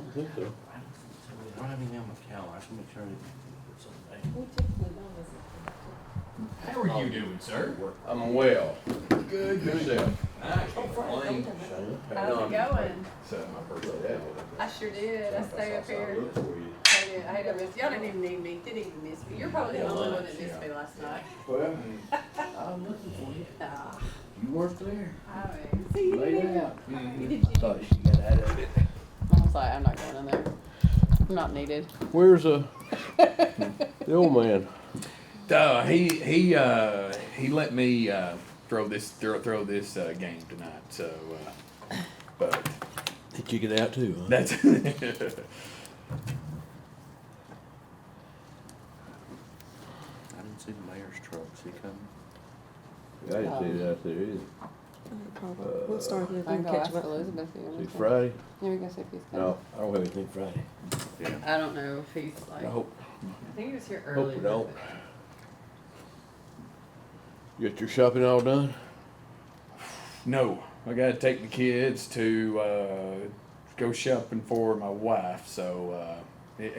I think so. I don't have anything on my calendar. I should make sure I put something We typically don't listen. How are you doing, sir? I'm well. Good, yourself. I can't complain. How's it going? So, I sure did. I stayed up here. I hate to miss y'all. Didn't even need me. Didn't even miss me. You're probably the only one that missed me last night. Well, I'm looking for you. Ah, You weren't there. I mean, see you Laid there. out. You did. Thought she got out of it. I was like, I'm not going in there. I'm not needed. Where's the old man? He let me throw this game tonight. So, but Did you get out too? Huh? that's I didn't see the mayor's truck. See coming? I didn't see it out there either. We'll start here. I can We'll go catch ask up. Elizabeth. if you want See to. Friday? Let me go see if he's coming. No, I don't have anything Friday. Yeah. I don't know if he's like. I hope think he was here Hope early. we don't. You got your shopping all done? no. I got to take the kids to go shopping for my wife. So,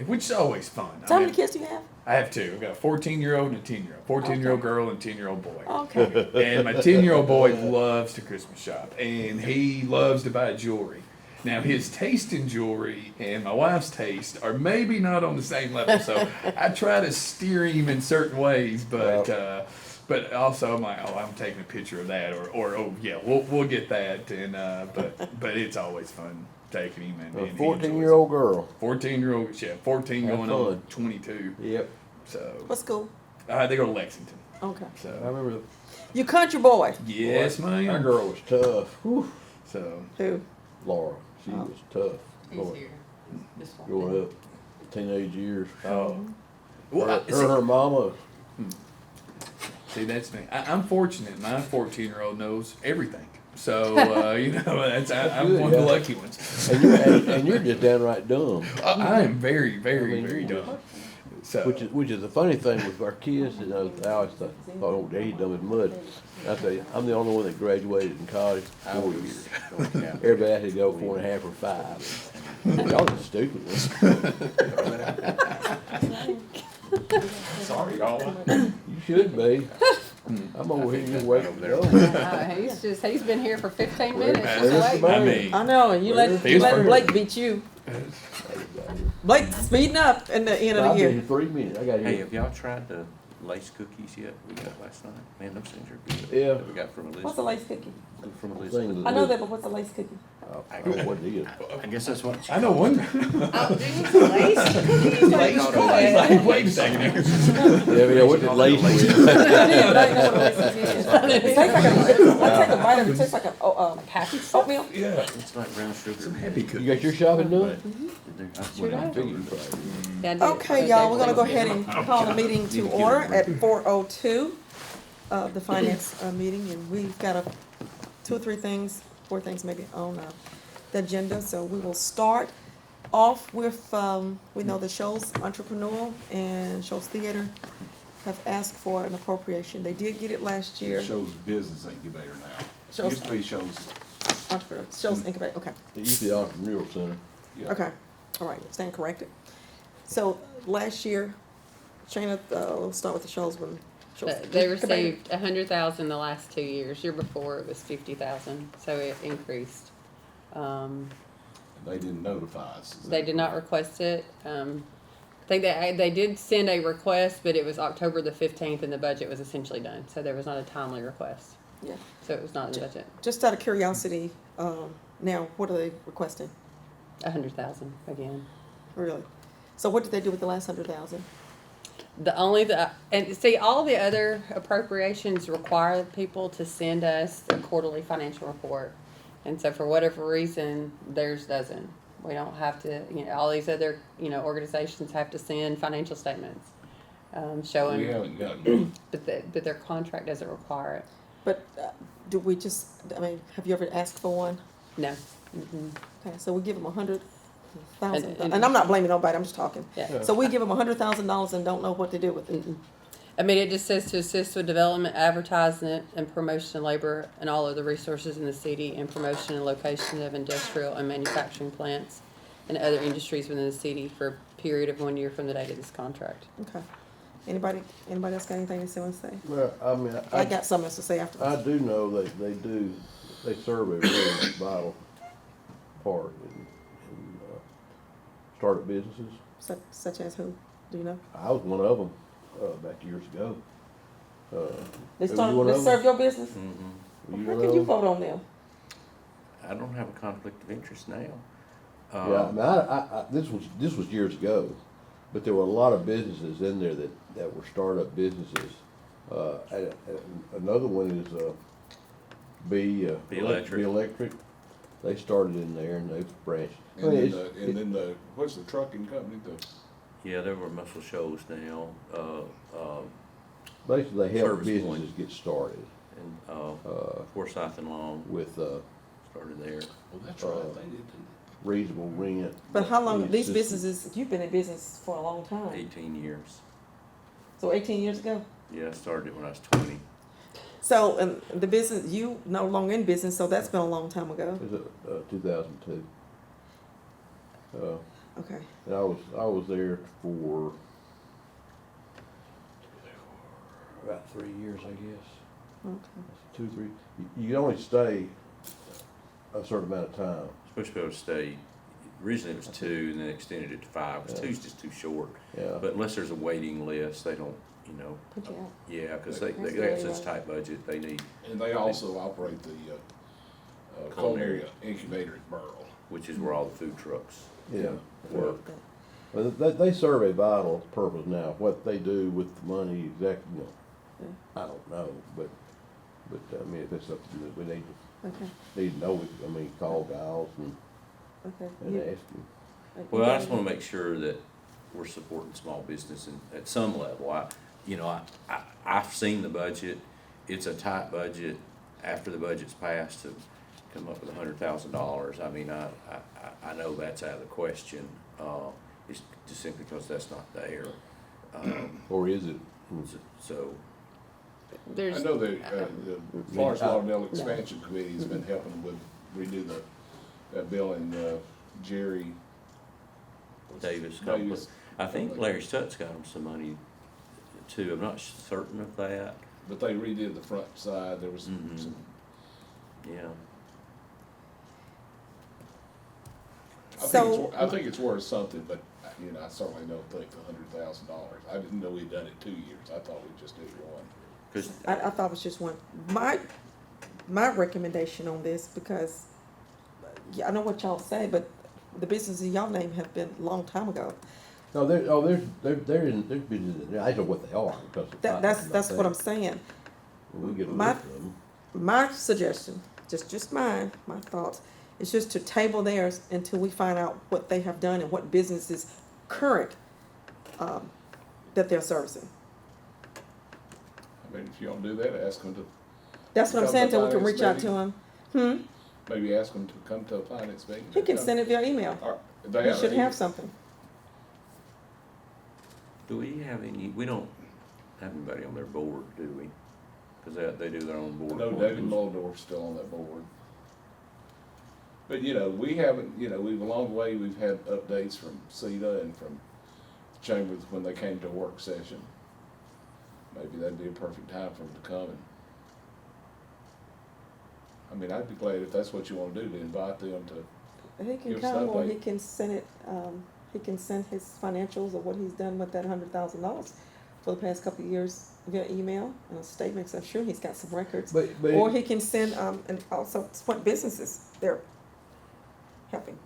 which is always fun. How many kids do you have? I have two. I've got a 14-year-old and a 10-year-old. 14-year-old Okay. girl and 10-year-old boy. Okay. And my 10-year-old boy loves to Christmas shop, and he loves to buy jewelry. Now, his taste in jewelry and my wife's taste are maybe not on the same level, so I try to steer him in certain ways, but also I'm like, oh, I'm taking a picture of that, or oh yeah, we'll get that, and but it's always fun taking him and A he enjoys it. 14-year-old girl. 14-year-old, yeah, 14 Have going on fun. 22. Yep. So What school? they go to Lexington. Okay. I So remember You country boy. yes, that ma'am. girl was tough. Whew. So Who? Laura. She Oh. was tough. He's Boy, here. This one. growing up, teenage years. oh, well, Her mama. see, that's me. I'm fortunate. My 14-year-old knows everything. So that's I'm good, one of the yeah. lucky ones. And you're just downright dumb. I am very, very, I mean, very dumb. So Which is the funny thing with our kids. I always thought, oh, he's dumb as mud. I tell you, I'm the only one that graduated in college 4 years. Everybody had to go 4.5 or 5. Y'all the stupid ones. sorry, y'all. You should be. I'm over here just waiting to go. He's been here for 15 minutes. Where's Just the waiting. man? I mean, I know, and you let Feels perfect. Blake beat you. Blake speeding up in the end of I've the been year. here 3 minutes. I got Hey, here. have y'all tried the lace cookies yet? We got last night. Man, those things are good. Yeah. That we got from Elizabeth. What's a lace cookie? From Thing Elizabeth. I know that, but what's a lace cookie? I don't know what it is. I guess that's what. I know one. Oh, do you need some lace cookies? Lace Like, cookies. Like, wait a second here. Yeah, what did lace with? Yeah, but I know what a lace cookie is. It tastes like I take a bite of it, it tastes like a package oatmeal. Yeah. It's like brown sugar. Some happy You cookies. got your shopping done? That's Sure what I does. figured. Yeah, I did. Okay, y'all, we're gonna go ahead and call the meeting to order at 4:02, the finance meeting, and we've got 2 or 3 things, 4 things maybe on the agenda, so we will start off with, we know the Shoals Entrepreneurial and Shoals Theater have asked for an appropriation. They did get it last year. Shows business incubator now. Shows- Used to be shows, Entrepreneur, Shoals Incubator, okay. It used to be the entrepreneurial center. yeah. Okay, all right, stand corrected. So last year, Shayna, we'll start with the Shoals one. Shoals They Incubator. received 100,000 the last 2 years. Year before it was 50,000, so it increased. They didn't notify us. Is They that did not correct? request it. I think they did send a request, but it was October the 15th, and the budget was essentially done. So there was not a timely request. Yeah. So it was not in the budget. Just out of curiosity, now, what are they requesting, 100,000 again. really? So what did they do with the last 100,000? And see, all the other appropriations require people to send us a quarterly financial report. And so for whatever reason, theirs doesn't. We don't have to, all these other, organizations have to send financial statements, showing, We haven't gotten, but their contract doesn't require it. But do we just, have you ever asked for one? No. Mm-mm. Okay, so we give them 100,000, And- and I'm not blaming nobody, I'm just talking. Yeah. So we give them $100,000 and don't know what to do with it. Mm-mm. I mean, it just says to assist with development, advertisement, and promotion of labor and all of the resources in the city and promotion and location of industrial and manufacturing plants and other industries within the city for a period of 1 year from the date of this contract. Okay. Anybody else got anything to want to say? Well, I mean, I got something else to say I afterwards. do know they serve a really vital part in startup businesses. Such as who? Do you know? I was one of them, back years ago. They Were you one they of them? serve your business? Mm-hmm. Were you How one can of you them? vote on them? I don't have a conflict of interest now. Yeah, I mean, this was years ago, but there were a lot of businesses in there that were startup businesses. And another one is B Electric. B Electric. They started in there and they've branched. I And mean, then what's the trucking company, Yeah, there were Muscle Shoals now, basically, they help Service businesses Point. get started and Forsyth and Long with started there. well, that's right, they did too. reasonable rent. But how long, Food these systems. businesses, you've been in business for a long time. 18 years. So 18 years ago? Yeah, I started when I was 20. So, and the business, you no longer in business, so that's been a long time ago. It was 2002. Okay. And I was there for about 3 years, I guess. Okay. 2, 3. You can only stay a certain amount of time. Supposed to be able to stay, originally it was 2 and then extended it to 5. Because Yeah. 2's just too short. Yeah. But unless there's a waiting list, they don't, Put you out. yeah, because they That's got very such tight budget, they need, And they also operate the culinary Culinary. incubator at Burl. which is where all the food trucks Yeah. work. But they serve a vital purpose now. What they do with the money exactly, I don't know. But I mean, if it's something that we need to know, I mean, call Giles and Okay. ask him. Well, I just want to make sure that we're supporting small business and at some level. I've seen the budget. It's a tight budget after the budget's passed to come up with $100,000. I mean, I know that's out of the question. It's just simply because that's not there. Or is it? So, I There's, know the Florence Lauderdale Expansion Committee has been helping with redo that building, Jerry. Davis, Davis. I think Larry Stutz got him some money too. I'm not certain of that. But they redid the front side, there was Mhm. some, Yeah. I think it's worth something, but, I certainly don't think $100,000. I didn't know we'd done it 2 years, I thought we just did one. Because I thought it was just one. My recommendation on this, because, I know what y'all say, but the businesses y'all name have been a long time ago. No, there's businesses. I don't know what they are because That's what I'm saying. We get a my- list of them. My suggestion, just mine, my thoughts, is just to table theirs until we find out what they have done and what business is current, that they're servicing. I mean, if you don't do that, ask them to, That's what I'm Come saying, to till we can finance reach out meeting. to him. maybe ask them to come to a finance meeting. He can send it via email. They He should have something. do we have any? We don't have anybody on their board, do we? Because they do their own board. No, David Muldorf's still on that board. But, we haven't, we've along the way, we've had updates from CETA and from Chambers when they came to a work session. Maybe that'd be a perfect time for them to come and, I'd be glad if that's what you wanna do, to invite them to, He can Give us come, an or update. he can send it, he can send his financials of what he's done with that $100,000 for the past couple of years via email, statements. I'm sure he's got some records. But Or he can send, and also what businesses they're helping.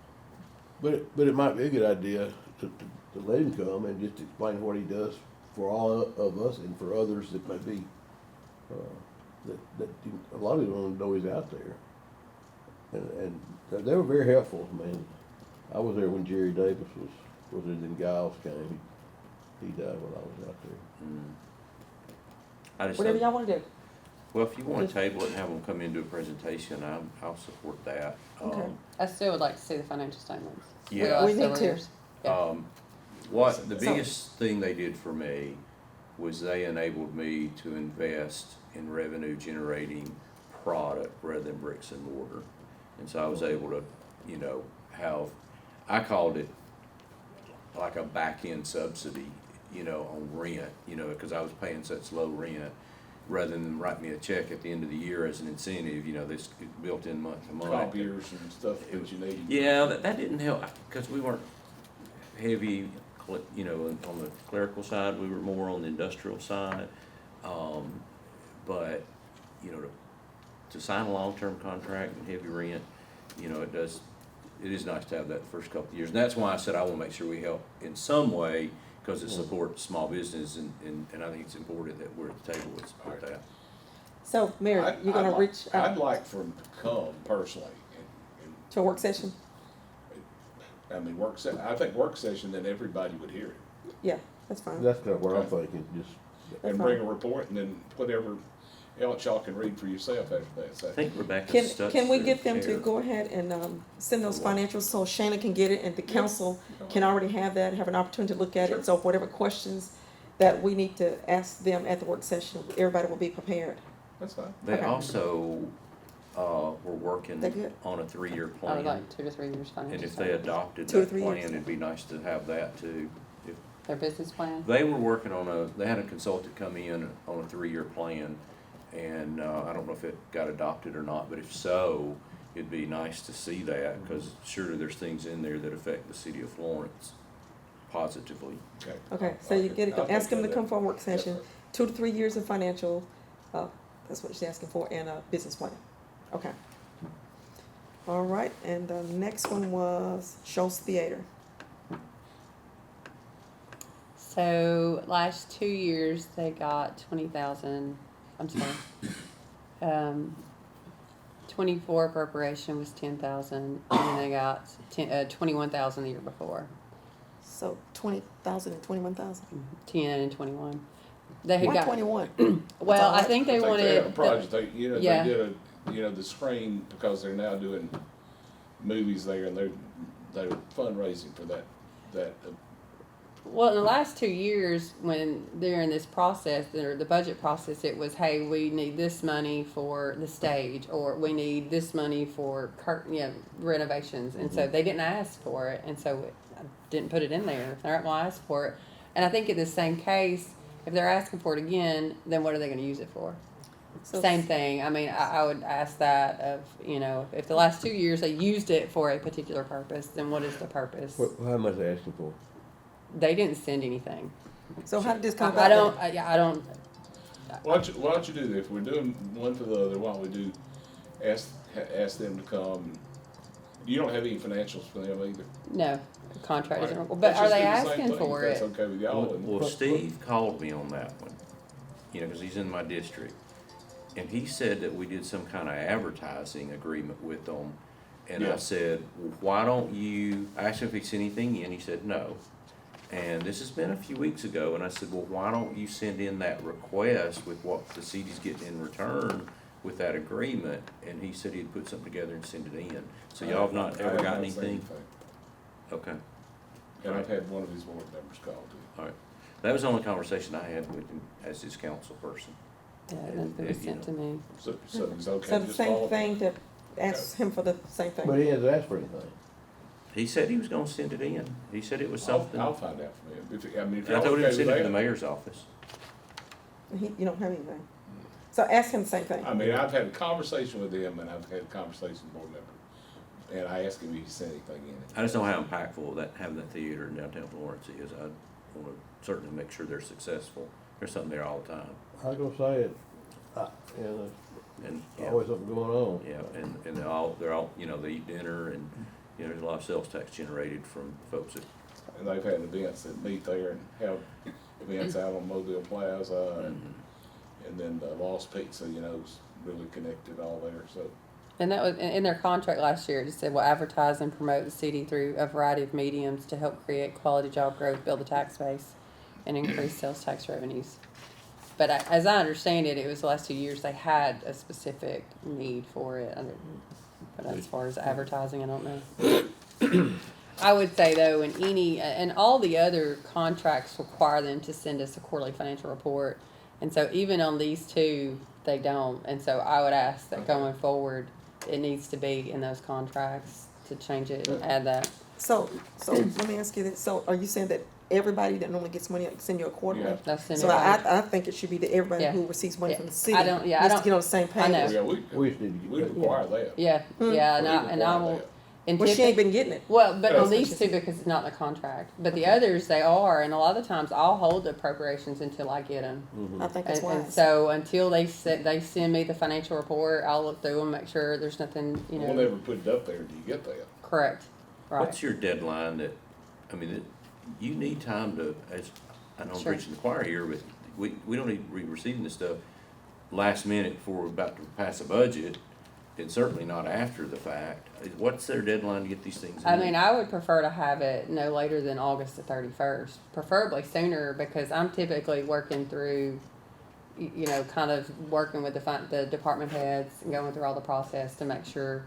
But it might be a good idea to let him come and just explain what he does for all of us and for others that may be, that a lot of people don't know he's out there. And they were very helpful. I mean, I was there when Jerry Davis was there, then Giles came. He died when I was out there. I just Whatever y'all wanna do. Well, if you want to table it and have them come in do a presentation, I'll support that. Okay. I still would like to see the financial statements. Yeah. The We last need several to. years. Yeah. What the So- biggest thing they did for me was they enabled me to invest in revenue generating product rather than bricks and mortar. And so I was able to, have, I called it like a back-end subsidy, you know, on rent, you know, because I was paying such low rent, rather than write me a check at the end of the year as an incentive, you know, this built in month to month. Copiers and stuff that you need. Yeah, that didn't help, because we weren't heavy, you know, on the clerical side, we were more on the industrial side. But, you know, to sign a long-term contract and heavy rent, you know, it is nice to have that first couple of years. And that's why I said I want to make sure we help in some way, because it supports small business, and I think it's important that we're at the table to support that. So, Mayor, you're gonna reach I'd out like for them to come personally to a work session? I mean, I think work session, then everybody would hear it. Yeah, that's fine. That's kind of what I'm thinking, just, And bring a report, and then whatever else y'all can read for yourself after that. So I think Rebecca's Can we Stutzer get them to chair. go ahead and, send those financials so Shannon can get it and the council can already have that, have an opportunity to look at it? So whatever questions that we need to ask them at the work session, everybody will be prepared. That's fine. They Okay. also, were working They're good. on a 3-year I plan. would like 2 to 3 years financial. And if they statements. adopted 2 to that 3 plan, years. it'd be nice to have that too. If Their business plan? they were working on they had a consultant come in on a 3-year plan, and, I don't know if it got adopted or not, but if so, it'd be nice to see that, because surely there's things in there that affect the city of Florence positively. Okay. Okay, so you get it, I'll ask take them to care of come that. for a work Yes, session, sir. 2 to 3 years of financial, that's what she's asking for, and a business plan. Okay. All right, and the next one was Schultz Theater. So last 2 years, they got 20,000, I'm sorry. 24 appropriation was 10,000, and then they got 21,000 the year before, So 20,000 and 21,000. 10 and 21. They had Why got, 21? well, I That's think they I think wanted. they had a project, they yeah. did the screen, because they're now doing movies there, and they're fundraising for that, Well, in the last 2 years, when during this process, or the budget process, it was, hey, we need this money for the stage, or we need this money for renovations, and so they didn't ask for it, and so I didn't put it in there. They're not gonna ask for it, and I think in the same case, if they're asking for it again, then what are they gonna use it for? So Same thing. I mean, I would ask that of, you know, if the last 2 years they used it for a particular purpose, then what is the purpose? how much they asking for? They didn't send anything. So how did this come about? I don't. I don't. why don't you do that, if we're doing one for the other, why don't we do, ask them to come. You don't have any financials for them either. No, the contract isn't. Right. But Let's are just they do the same asking thing, for if it? that's okay with y'all, and Well, Steve called me on that one, you know, because he's in my district. And he said that we did some kind of advertising agreement with them. And I Yeah. said, well, why don't you, I asked him if he sent anything in, he said no. And this has been a few weeks ago, and I said, well, why don't you send in that request with what the city's getting in return with that agreement? And he said he'd put something together and send it in. So y'all have not I ever have got not seen anything? Okay, And I've had one of his board members call too. all right. That was the only conversation I had with him as his council person. Yeah, nothing was sent to me. So it's okay, So the just same follow. thing to ask him for the same But thing. he hasn't asked for anything. He said he was gonna send it in. He said it was I'll something. find out from him, if I y'all told him okay to send with it to the that. mayor's office. You don't have anything. So ask him the same thing. I mean, I've had a conversation with him, and I've had a conversation with board member, and I asked him if he sent anything in. I just know how impactful that, having that theater in downtown Florence is. I wanna certainly make sure they're successful. There's something there all the time. I was gonna say it, yeah, And, there's yeah, always something going on. yeah, and they're all, you know, they eat dinner, and, you know, there's a lot of sales tax generated from folks that, And they've had events that meet there and have events out on Mobile Plaza, and then Lost Pizza, you know, is really connected all there, so. And that was in their contract last year. It just said, "Will advertise and promote the city through a variety of mediums to help create quality job growth, build the tax base, and increase sales tax revenues." But as I understand it, it was the last 2 years they had a specific need for it. But as far as advertising, I don't know. I would say though, and all the other contracts require them to send us a quarterly financial report. And so even on these two, they don't. And so I would ask that going forward, it needs to be in those contracts to change it and add that. So let me ask you this, so are you saying that everybody that normally gets money send you a quarterly? Yeah. That's in So it. I think it should be that everybody Yeah. who receives money Yeah. from the city I don't- yeah, I needs to don't- get on the same page. I know. Yeah, We just need to we get that. require that. Yeah, yeah, We and I require will. that. And Well, she ain't typically- been getting it. Well, but That's on what these she two, said. because it's not in the contract, but the others, they are, and a lot of the times I'll hold the appropriations until I get them. I think that's And wise. so until they send me the financial report, I'll look through them, make sure there's nothing, We'll never put it up there until you get that. correct, right. What's your deadline that, I mean, you need time to, as, I know I'm Sure. preaching the choir here, but we don't need to be receiving this stuff last minute before we're about to pass a budget, and certainly not after the fact. What's their deadline to get these things in? I mean, I would prefer to have it no later than August the 31st, preferably sooner, because I'm typically working through, kind of working with the department heads and going through all the process to make sure,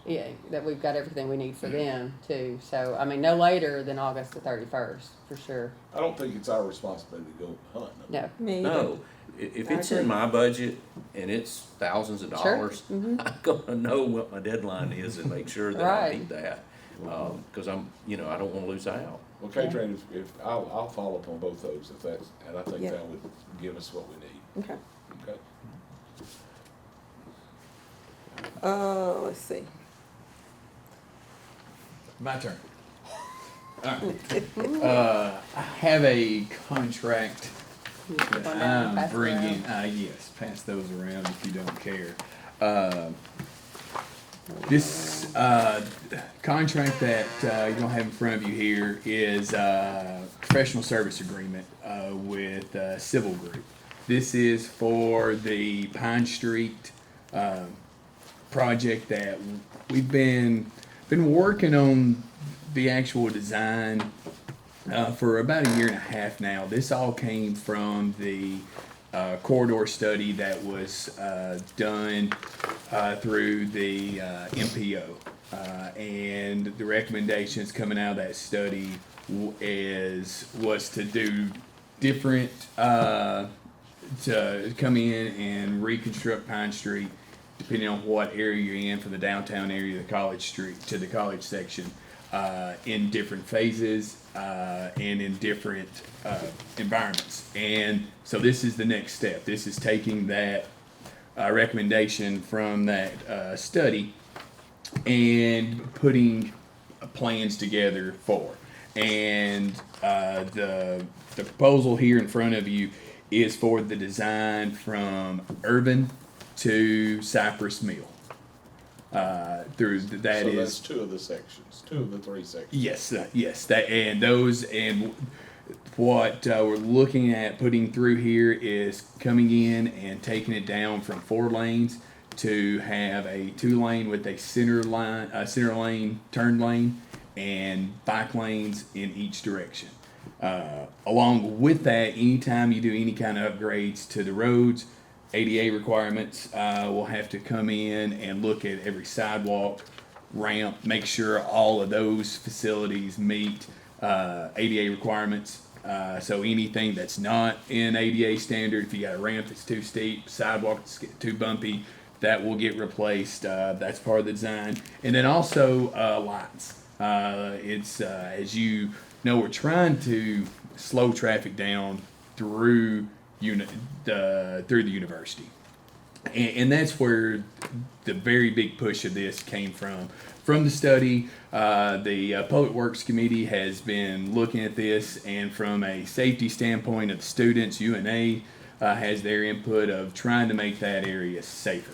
that we've got everything we need for them too. So, I mean, no later than August the 31st, for sure. I don't think it's our responsibility to go hunting them. No. Me either. No, if I it's in agree. my budget and it's thousands of Sure. dollars, Mhm. I'm gonna know what my deadline is and make sure that I Right. meet that. Cause I don't wanna lose out. Well, K-Train, if, I'll follow up on both those if that's, and I think Yeah. that would give us what we need, Okay. okay? Let's see. My turn. All right. I have a contract You put one that down, I'm pass it bringing, around. yes, pass those around if you don't care. This contract that you're gonna have in front of you here is a professional service agreement with Civil Group. This is for the Pine Street project that we've been working on the actual design for about a year and a half now. This all came from the corridor study that was done through the MPO. And the recommendations coming out of that study was to do different, to come in and reconstruct Pine Street depending on what area you're in, from the downtown area to the College Street to the college section, in different phases and in different environments. And so this is the next step. This is taking that recommendation from that study and putting plans together for. And the proposal here in front of you is for the design from Irvin to Cypress Mill. Through that So is that's two of the sections, two of the three sections. yes, yes. That and those and what we're looking at putting through here is coming in and taking it down from 4 lanes to have a 2-lane with a center lane, turn lane, and bike lanes in each direction. Along with that, anytime you do any kind of upgrades to the roads, ADA requirements will have to come in and look at every sidewalk, ramp, make sure all of those facilities meet ADA requirements. So anything that's not in ADA standard, if you got a ramp that's too steep, sidewalk that's too bumpy, that will get replaced. That's part of the design. And then also lights. It's as you know, we're trying to slow traffic down through the university, and that's where the very big push of this came from. From the study, the Public Works Committee has been looking at this, and from a safety standpoint of the students, UNA has their input of trying to make that area safer.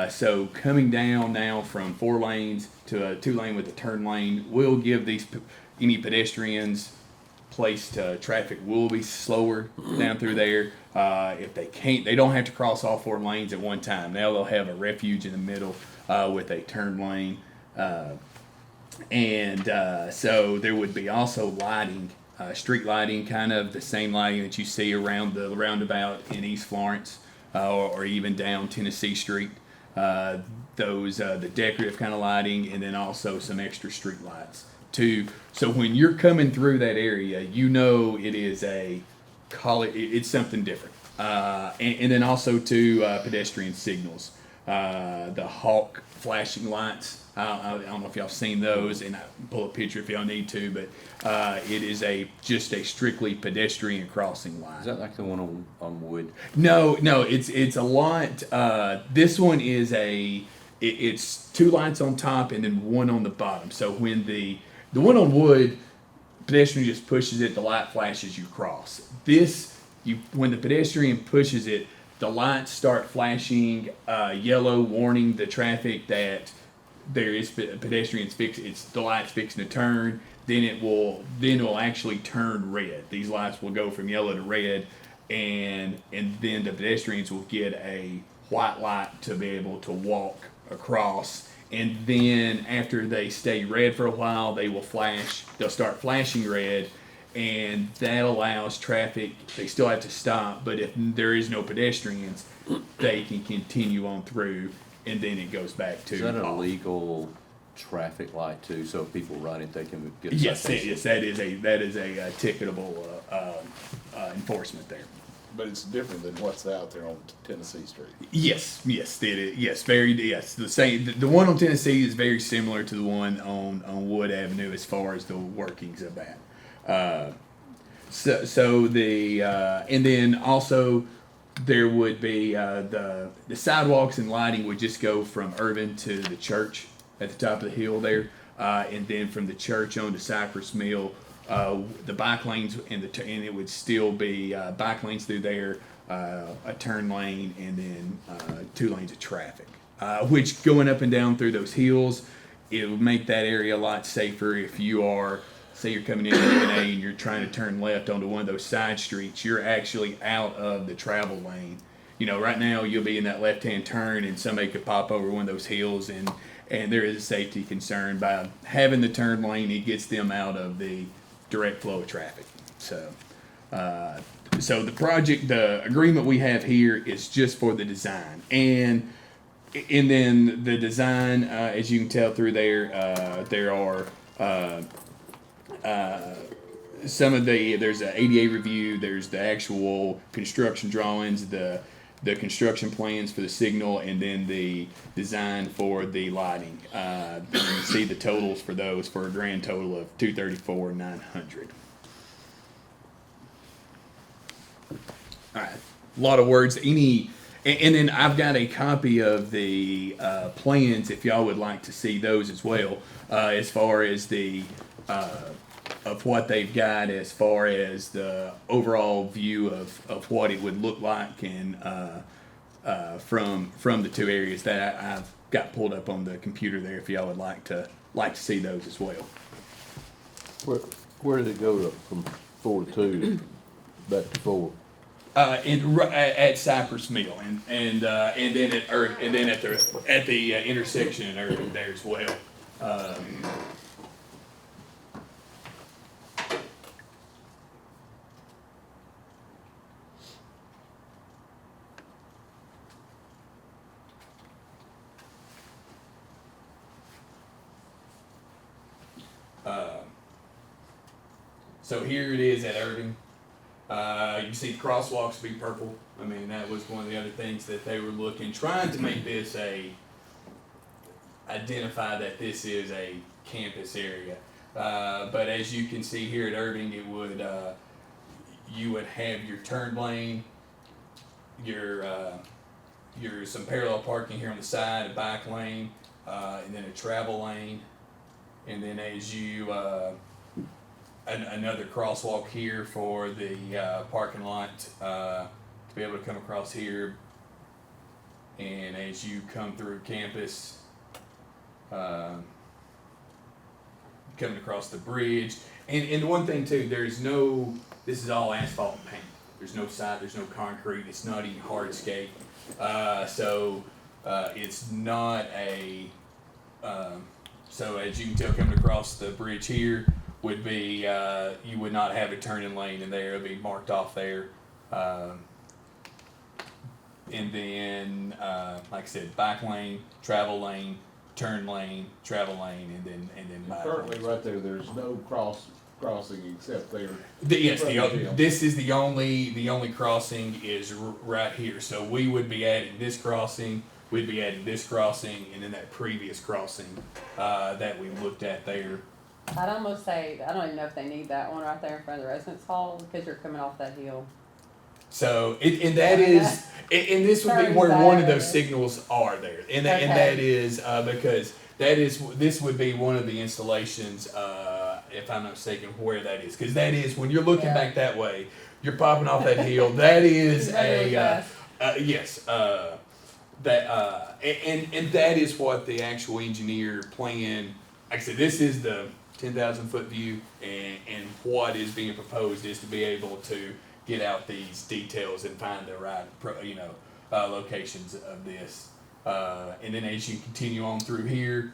So coming down now from 4 lanes to a 2-lane with a turn lane will give any pedestrians place to traffic will be slower down through there. If they can't, they don't have to cross all 4 lanes at one time. Now they'll have a refuge in the middle with a turn lane. So there would be also lighting, street lighting, kind of the same lighting that you see around the roundabout in East Florence or even down Tennessee Street. The decorative kind of lighting, and then also some extra street lights too. So when you're coming through that area, you know it is it's something different. And then also to pedestrian signals. the Hawk flashing lights. I don't know if y'all seen those, and I can pull a picture if y'all need to, but it is just a strictly pedestrian crossing light. Is that like the one on Wood? No, it's a lot. This one is it's two lights on top and then one on the bottom. So when the one on Wood, pedestrian just pushes it, the light flashes, you cross. When the pedestrian pushes it, the lights start flashing yellow, warning the traffic that there is pedestrians the light's fixing to turn. Then it will actually turn red. These lights will go from yellow to red, and then the pedestrians will get a white light to be able to walk across. And then after they stay red for a while, they'll start flashing red, and that allows traffic. They still have to stop, but if there is no pedestrians, they can continue on through, and then it goes back to Is that a off. legal traffic light too? So if people run it, they can get a Yes, citation? that is a ticketable enforcement there. But it's different than what's out there on Tennessee Street. Yes, it is. Yes, the same. The one on Tennessee is very similar to the one on Wood Avenue as far as the workings of that. And then also there would be the sidewalks and lighting would just go from Irvin to the church at the top of the hill there, and then from the church on to Cypress Mill. The bike lanes and it would still be bike lanes through there, a turn lane, and then 2 lanes of traffic. Which going up and down through those hills, it would make that area a lot safer. If you are, say you're coming in at A and you're trying to turn left onto one of those side streets, you're actually out of the travel lane. You know, right now you'll be in that left-hand turn and somebody could pop over one of those hills, and there is a safety concern. By having the turn lane, it gets them out of the direct flow of traffic. So the agreement we have here is just for the design, and then the design, as you can tell through there, there are there's an ADA review, there's the actual construction drawings, the construction plans for the signal, and then the design for the lighting. You can see the totals for those for a grand total of $234,900. All right, a lot of words. And then I've got a copy of the plans if y'all would like to see those as well, as far as the of what they've got as far as the overall view of what it would look like, and from the 2 areas that I've got pulled up on the computer there, if y'all would like to see those as well. Where did it go from 4 to 2 back to 4? At Cypress Mill, and then at the intersection in Irving there as well. So here it is at Irving. You can see the crosswalks be purple. I mean, that was one of the other things that they were trying to make this identify that this is a campus area. But as you can see here at Irving, it would, you would have your turn lane, your some parallel parking here on the side, a bike lane, and then a travel lane. And then as you, another crosswalk here for the parking lot to be able to come across here. And as you come through campus, coming across the bridge. And the one thing too, this is all asphalt and paint. There's no concrete, it's not even hardscape. So it's not so as you can tell, coming across the bridge here would be, you would not have a turning lane in there, it would be marked off there. And then, like I said, bike lane, travel lane, turn lane, travel lane, and then bike Currently, lanes. right there, there's no crossing except there. This is the only crossing is right here. So we would be adding this crossing we'd be adding this crossing and then that previous crossing that we looked at there. I'd almost say, I don't even know if they need that one right there in front of the residence hall, because you're coming off that hill. So, and that is, and this would be Turn where one of back. those signals are there. And Okay. that is because this would be one of the installations, if I'm not mistaken, where that is. Because that is, when you're looking Yeah. back that way, you're popping off that hill. That is Really a, fast. yes, and that is what the actual engineer plan, like I said, this is the 10,000-foot view, and what is being proposed is to be able to get out these details and find the right, locations of this. And then as you continue on through here,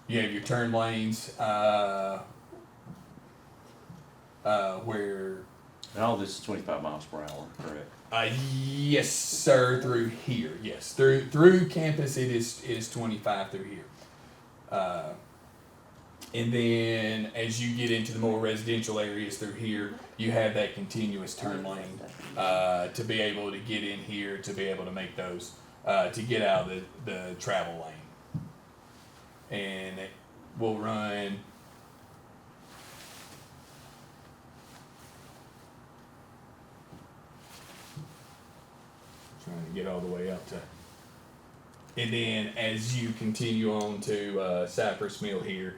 you have your turn lanes, where, And all this is 25 miles per hour, correct? yes, sir, through here, yes, through campus it is 25 through here. And then as you get into the more residential areas through here, you have that continuous turn lane to be able to get in here, to be able to make those, to get out of the travel lane. And it will run, trying to get all the way up to, and then as you continue on to Cypress Mill here,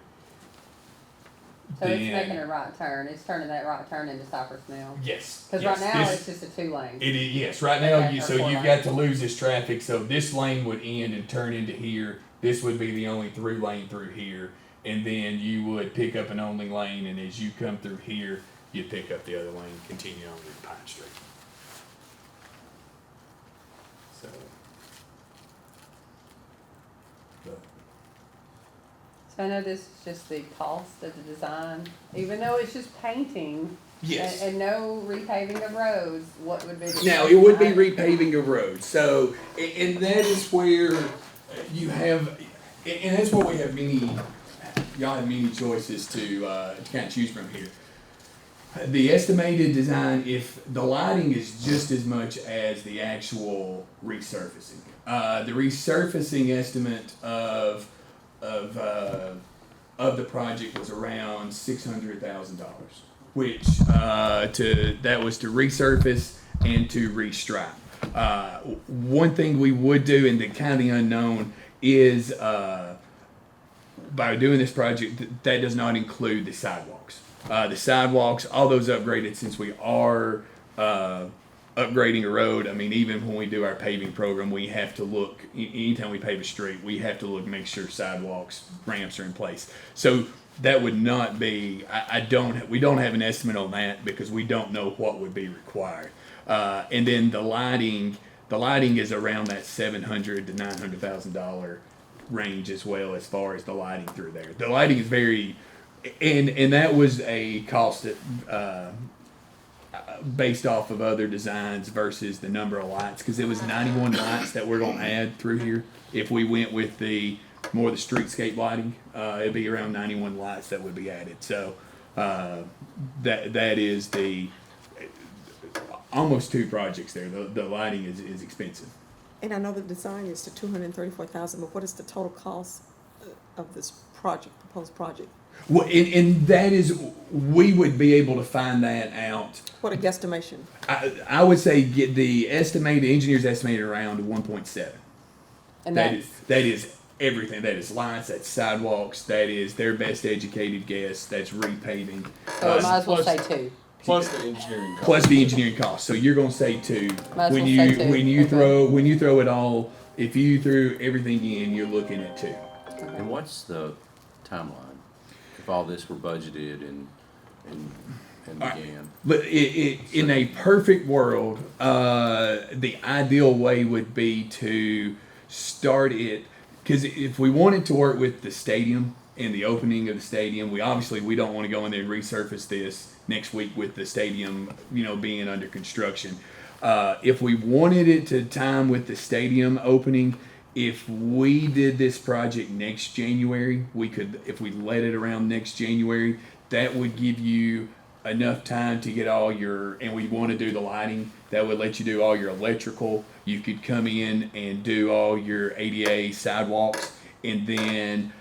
So it's then- making a right turn, it's turning that right turn into Cypress Mill. yes. Cause yes, right now, this- it's just a 2-lane. It is, yes, right now, Okay, you, or so 4 you've lanes. got to lose this traffic, so this lane would end and turn into here. This would be the only through lane through here, and then you would pick up an only lane, and as you come through here, you'd pick up the other lane, continue on with Pine Street. So. So I know this is just the cost of the design, even though it's just painting. Yes. And no repaving of roads, what would be the? Now, it would be repaving of roads, so, and that is where you have, and that's where we have y'all have many choices to kind of choose from here. The estimated design, if the lighting is just as much as the actual resurfacing. The resurfacing estimate of the project was around $600,000. Which that was to resurface and to restripe. One thing we would do, and the kind of the unknown, is by doing this project, that does not include the sidewalks. The sidewalks, all those upgraded, since we are upgrading a road. I mean, even when we do our paving program, we have to look. Anytime we pave a street, we have to look, make sure sidewalks, ramps are in place. So that would not be, we don't have an estimate on that because we don't know what would be required. And then the lighting is around that $700,000 to $900,000 range as well, as far as the lighting through there. The lighting is very, and that was a cost that, based off of other designs versus the number of lights, because it was 91 lights that we're gonna add through here. If we went with the streetscape lighting, it'd be around 91 lights that would be added. So that is the almost 2 projects there. The lighting is expensive. And I know the design is to $234,000, but what is the total cost of this project, proposed project? Well, and that is, we would be able to find that out. What a guesstimation. I would say get the engineers estimated around 1.7. And That that's, is everything. That is lights, that's sidewalks, that is their best educated guess, that's repaving. so we might as well plus- say 2. Plus the engineering cost. Plus the engineering cost. So you're gonna say 2. Might as When well you say 2. when you Okay. throw it all, if you threw everything in, you're looking at 2. And what's the timeline? If all this were budgeted and began? But in a perfect world, the ideal way would be to start it, because if we wanted to work with the stadium and the opening of the stadium, we don't want to go in there and resurface this next week with the stadium, being under construction. If we wanted it to time with the stadium opening, if we did this project next January, we could, if we let it around next January, that would give you enough time to get all your, and we want to do the lighting, that would let you do all your electrical. You could come in and do all your ADA sidewalks, and then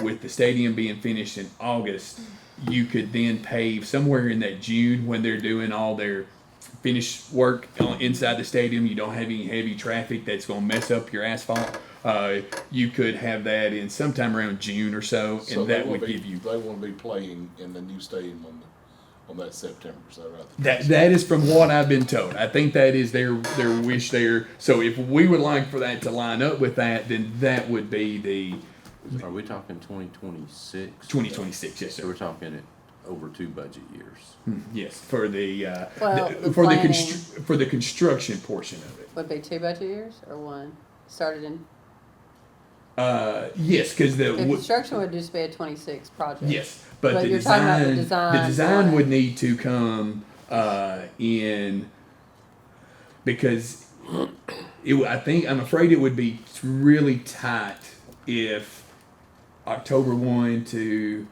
with the stadium being finished in August, you could then pave somewhere in that June when they're doing all their finished work inside the stadium. You don't have any heavy traffic that's going to mess up your asphalt. You could have that in sometime around June or so, So and they that will would be, give you. they will be playing in the new stadium on that September, is that right? That is from what I've been told. I think that is their wish there. So if we would like for that to line up with that, then that would be the Are we talking 2026? 2026. Yes, So sir. we're talking it over 2 budget years. Yes, for the, Well, the for the planning- for the construction portion of it. Would be 2 budget years or 1? Started in, Yes, because the construction would just be a 26 project. yes, but But the you're talking about the design, design design for it. would need to come in because I'm afraid it would be really tight if October 1 to.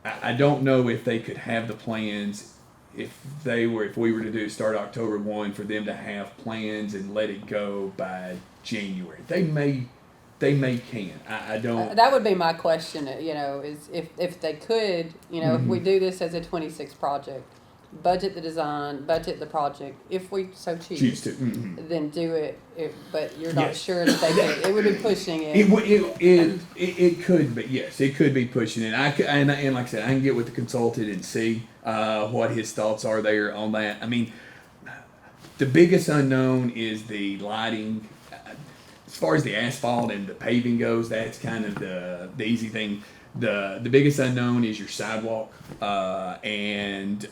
I don't know if they could have the plans if we were to start October 1 for them to have plans and let it go by January. They may can. I don't. That would be my question, is if they could, if we do this as a 26 project, budget the design, budget the project, if we so choose to. Mm-hmm. then do it, but you're not Yes. sure that they could, it would be pushing it. It could, but yes, it could be pushing it. And like I said, I can get with the consultant and see what his thoughts are there on that. I mean, the biggest unknown is the lighting. As far as the asphalt and the paving goes, that's kind of the easy thing. The biggest unknown is your sidewalk and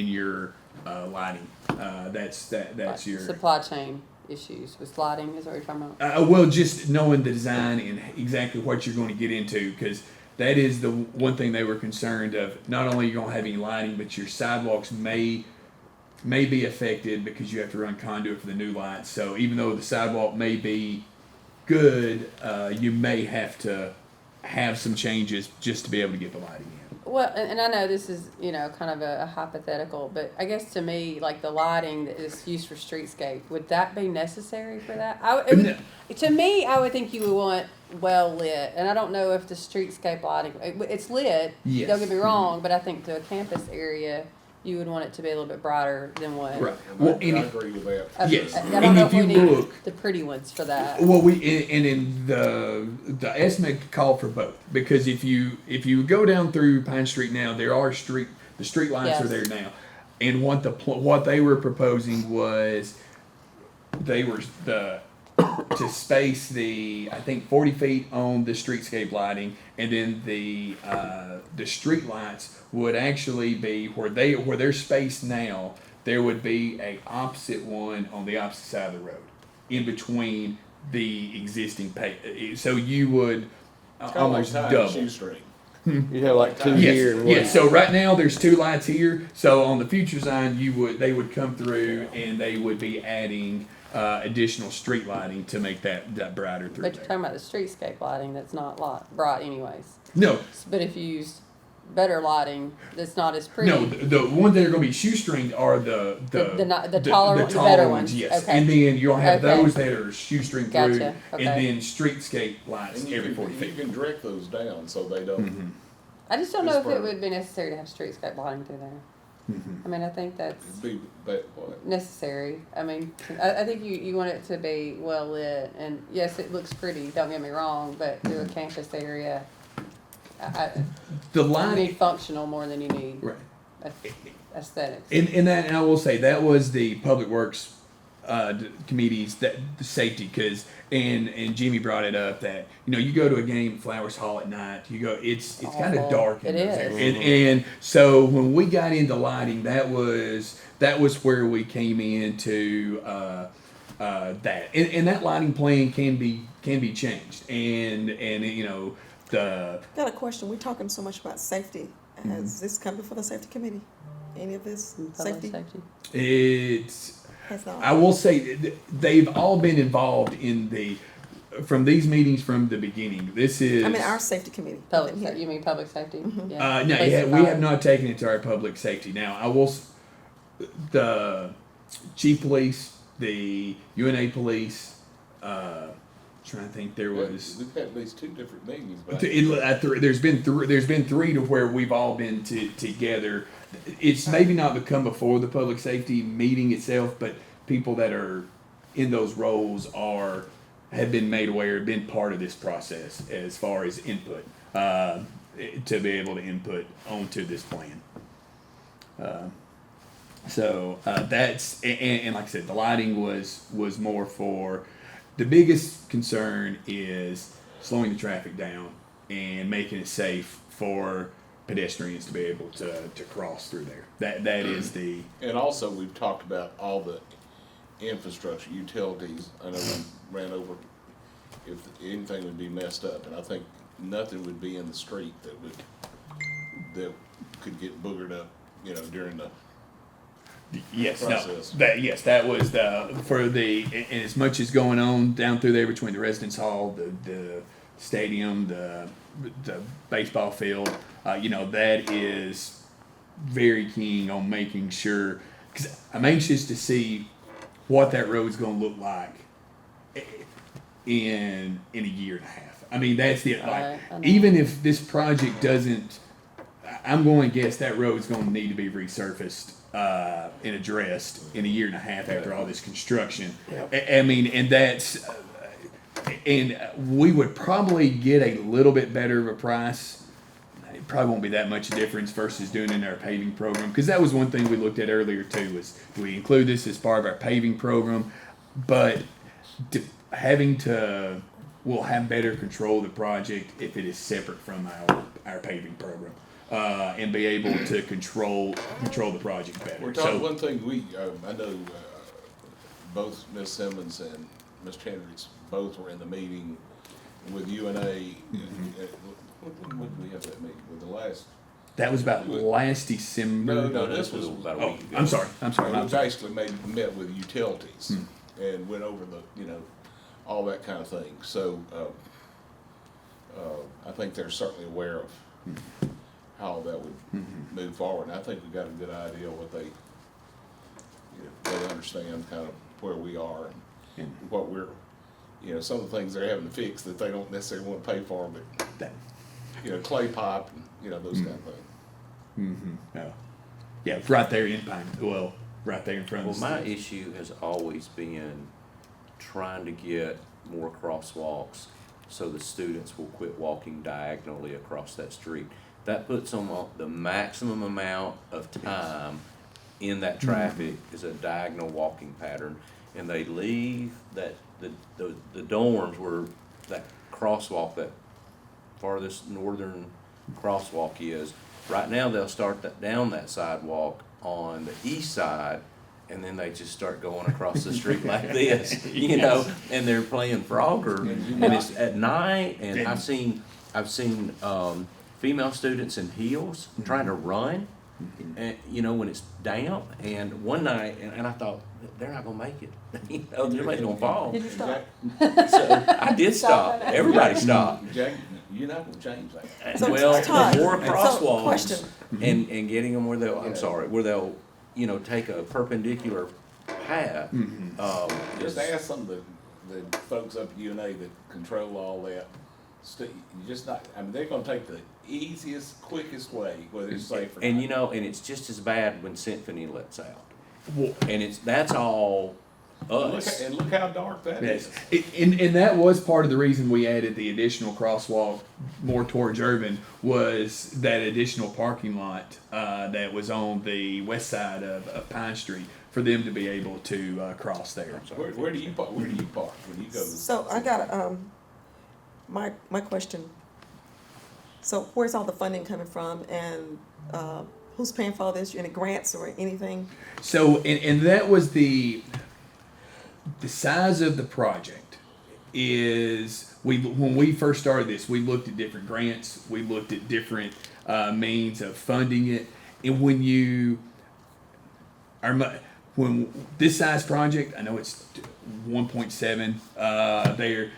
your lighting. That's your Supply chain issues with lighting, is what you're talking about? well, just knowing the design and exactly what you're going to get into, because that is the one thing they were concerned of. Not only are you going to have any lighting, but your sidewalks may be affected because you have to run conduit for the new lights. So even though the sidewalk may be good, you may have to have some changes just to be able to get the lighting in. Well, and I know this is, kind of a hypothetical, but I guess to me, like the lighting that is used for streetscape, would that be necessary for that? To me, I would think you would want well lit, and I don't know if the streetscape lighting, it's lit, Yes. don't get me wrong, but I think to a campus area, you would want it to be a little bit brighter than what. Right. And Well, I agree with that. Yes. I And don't know if if we you need look- the pretty ones for that. Well, in the estimate called for both, because if you go down through Pine Street now, the street lights are Yes. there now, and what they were proposing was to space I think 40 feet on the streetscape lighting, and then the street lights would actually be where they're spaced now. There would be a opposite one on the opposite side of the road, in between the existing so you would almost Kinda like tying a double. shoestring. You have like 2 here and one. Yes. So right now there's 2 lights here. So on the future sign, they would come through and they would be adding additional street lighting to make that brighter through But you're there. talking about the streetscape lighting that's not bright anyways. No, But if you use better lighting that's not as pretty. no, the ones that are going to be shoestringed are the taller ones, the better ones. Yes, Okay. and then you'll have Okay. those that are shoestring through, Gotcha. Okay. and then streetscape lights And you every can, 40 you feet. can direct those down so they don't. Mm-hmm. I just don't know if it Just would be necessary to have streetscape lighting through there. Mm-hmm. I mean, I think that's Be what? necessary. I mean, I think you want it to be well lit, and yes, it looks pretty. Don't get me wrong, but through a campus area, The you lighting, need functional more than you need right? aesthetics. And I will say that was the public works committee's the safety, because and Jimmy brought it up that you go to a game at Flowers Hall at night, it's kind of Awful. dark in It those is. areas. And so when we got into lighting, that was where we came into that, and that lighting plan can be changed, and Got a question. We're talking so much about safety. Has this come before the safety committee? Any of this Public safety? it's Has not. I will say they've all been involved in the from these meetings from the beginning, this is. I mean, our safety committee. Public, Yeah. you mean public safety? Mm-hmm. Yeah. No, Police yeah, and we fire. have not taken it to our public safety. Now, the chief police, the UNA police, trying to think there was. We've had at least 2 different meetings, but There's been three to where we've all been together. It's maybe not become before the public safety meeting itself, but people that are in those roles have been made aware, been part of this process as far as input, to be able to input onto this plan. So that's and like I said, the lighting was more for. The biggest concern is slowing the traffic down and making it safe for pedestrians to be able to cross through there. That is the. and also we've talked about all the infrastructure, utilities. I know we ran over if anything would be messed up, and I think nothing would be in the street that could get boogered up, during the Yes, process. that was and as much as going on down through there between the residence hall, the stadium, the baseball field, that is very keen on making sure, because I'm anxious to see what that road's going to look like in a year and a half. I mean, that's the I know. even if this project doesn't, I'm going to guess that road's going to need to be resurfaced and addressed in a year and a half after all this construction. I mean, and that's, and we would probably get a little bit better of a price. It probably won't be that much difference versus doing it in our paving program, because that was one thing we looked at earlier too, was do we include this as part of our paving program? But we'll have better control of the project if it is separate from our paving program. And be able to control the project better. We're talking, one thing I know, both Ms. Simmons and Ms. Chandrix both were in the meeting with UNA. When did we have that meeting? With the last? That was about last December. No, this was about a Oh, week ago. I'm sorry. We basically met with utilities and went over all that kind of thing. So, I think they're certainly aware of how that would move forward. And I think we've got a good idea what they understand kind of where we are and what we're, some of the things they're having to fix that they don't necessarily want to pay for, but, clay pipe and, those kind of things. Yeah, right there in Pine. Well, right there in front Well, of my the issue has always been trying to get more crosswalks so the students will quit walking diagonally across that street. That puts them on the maximum amount of time in that traffic is a diagonal walking pattern, and they leave the dorms where that crosswalk, that farthest northern crosswalk is. Right now, they'll start down that sidewalk on the east side, and then they just start going across the street like this, and they're playing Frogger, and it's at night, and I've seen female students in heels trying to run, and, when it's damp. And one night, and I thought, they're not gonna make it. They're gonna fall. Did you stop? So I did stop. Everybody stopped. Jack, you're not gonna change that. So, Well, Todd, the more so, crosswalks question. and getting them where they'll take a perpendicular path. Just ask some of the folks up at UNA that control all that. They're gonna take the easiest, quickest way, whether it's safe or And not. and it's just as bad when Symphony lets out. Well, And that's all us. And look how dark that is. and that was part of the reason we added the additional crosswalk more towards Urban, was that additional parking lot that was on the west side of Pine Street for them to be able to cross there. Where do you park? Where do you park when you go to? So I got my question. So where's all the funding coming from, and who's paying for all this? Any grants or anything? So, and that was the size of the project is, when we first started this, we looked at different grants, we looked at different means of funding it, and when this size project, I know it's 1.7 there.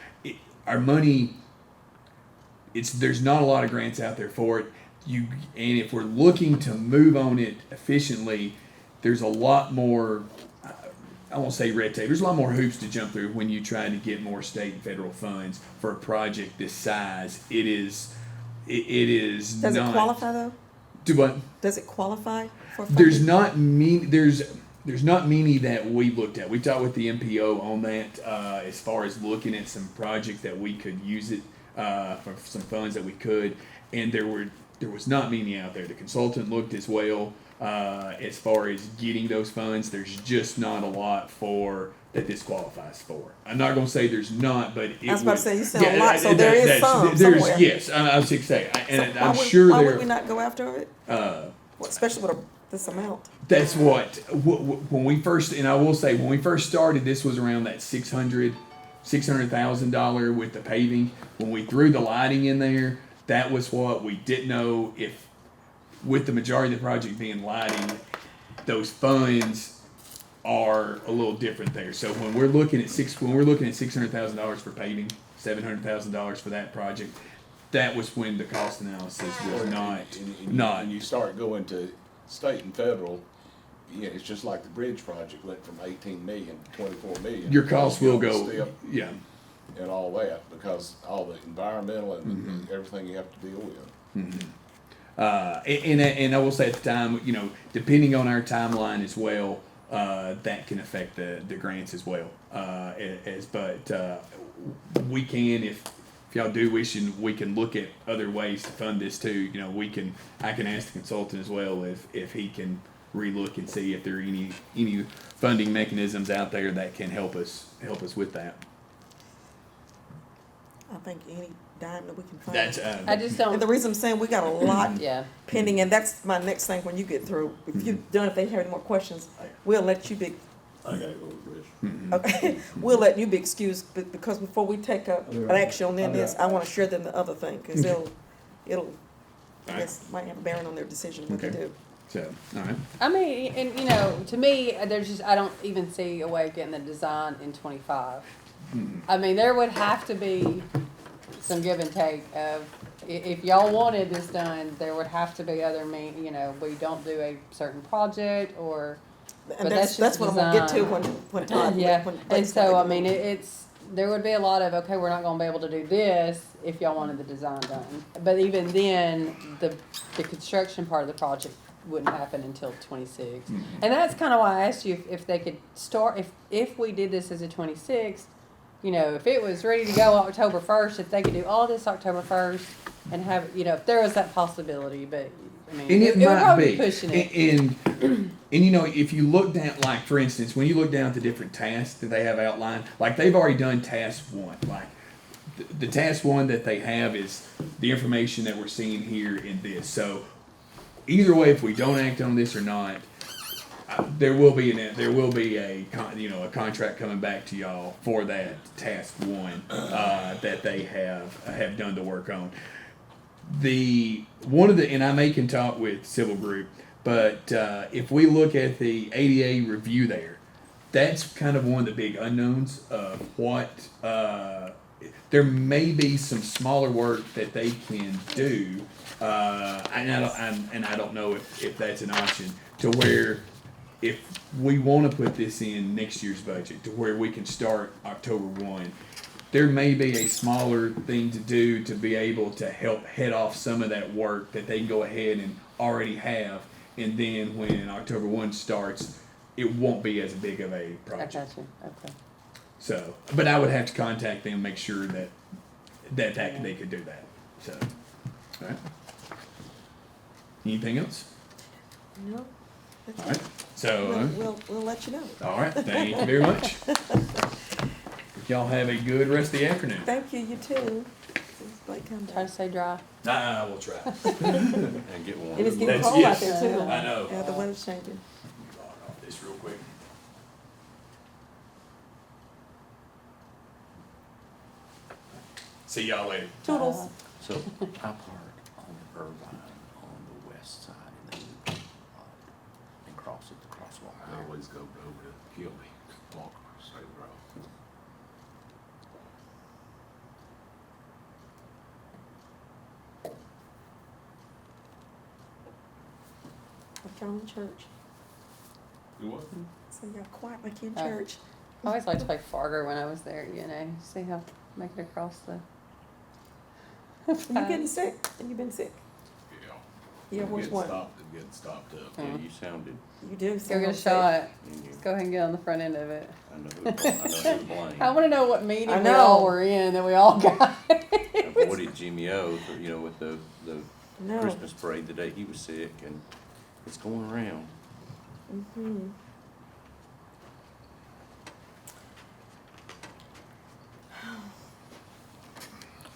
our money, there's not a lot of grants out there for it. And if we're looking to move on it efficiently, there's a lot more, I won't say red tape, there's a lot more hoops to jump through when you try to get more state and federal funds for a project this size. It is Does not. it qualify though? Do what? Does it qualify for There's funding? not there's not many that we looked at. We talked with the MPO on that as far as looking at some projects that we could use it for some funds that we could, and there was not many out there. The consultant looked as well as far as getting those funds. There's just not a lot that this qualifies for. I'm not going to say there's not, but I was about to say, you said a lot, so there is some there's somewhere. yes. I was going to say, and So I'm sure why there. would we not go after it? Especially with this amount. That's when we first, and I will say, when we first started, this was around that $600,000 with the paving. When we threw the lighting in there, that was what we didn't know if, with the majority of the project being lighting, those funds are a little different there. So when we're looking at $600,000 for paving, $700,000 for that project, that was when the cost analysis was not. And you start going to state and federal, yeah, it's just like the bridge project went from 18 million to 24 million. Your costs will go, Step yeah. and all that, because all the environmental and everything you have to deal with. And I will say at the time, depending on our timeline as well, that can affect the grants as well. But we can, if y'all do wish, and we can look at other ways to fund this too. I can ask the consultant as well if he can relook and see if there are any funding mechanisms out there that can help us with that. I think any dime that we can find. That's I just And the don't, reason I'm saying we got a lot yeah. pending, and that's my next thing when you get through. If you're done, if they have any more questions, we'll let you be, I gotta go to Chris. okay, we'll let you be excused, because before we take up an action on this, I wanna share them the other thing, cause it'll, I guess, might have a bearing on their decision what to Okay. do. So, all right. I mean, and to me, I don't even see a way of getting the design in 25. I mean, there would have to be some give and take of, if y'all wanted this done, there would have to be other we don't do a certain project or, And but that's that's just what I'm gonna get to design. when Todd. Yeah, when and Blake's so, gonna I mean, there would be a lot of, okay, we're not gonna be able to do this if y'all wanted the design done. But even then, the construction part of the project wouldn't happen until 26. And that's kind of why I asked you if they could start, if we did this as a 26, if it was ready to go October 1st, if they could do all this October 1st and have, if there was that possibility, but, I mean, And it would might probably be. pushing it. And if you look down, like for instance, when you look down at the different tasks that they have outlined, like they've already done task one. Like the task one that they have is the information that we're seeing here in this. So either way, if we don't act on this or not, there will be a contract coming back to y'all for that task one that they have done the work on. And I may can talk with Civil Group, but if we look at the ADA review there, that's kind of one of the big unknowns of what there may be some smaller work that they can do, and I don't know if that's an option, to where if we want to put this in next year's budget to where we can start October 1, there may be a smaller thing to do to be able to help head off some of that work that they can go ahead and already have. And then when October 1 starts, it won't be as big of a I project. got you, okay. So, but I would have to contact them, make sure that they could do that. So, all right. Anything else? No, that's All right. it. So, We'll let you know. all right. Thank you very much. Y'all have a good rest of the afternoon. Thank you, you too. It's Blake come Try down. to stay dry. We'll try. And get one. And it's getting That's- cold out yes, there too. I know. Yeah, the weather's changing. Log off this real quick. See y'all later. Toodles. So I park on Irvine on the west side and then and cross at the crosswalk I there. always go over to Kilby, walk State Road. y'all in church. You what? So y'all quiet like you in Oh. church. I always liked to play Fargo when I was there, you know, see how, make it across the. You getting sick? Have you been sick? Yeah, which Getting one? stopped and getting stopped up. Yeah, you sounded, You do. Go sound get a sick. shot. and you, Let's go ahead and get on the front end of it. I know who to blame. I wanna know what meeting I we know. all were in that we all got. Avoided Jimmy O, for, you know, with the No. Christmas parade the day he was sick, and it's going around. Mm-hmm.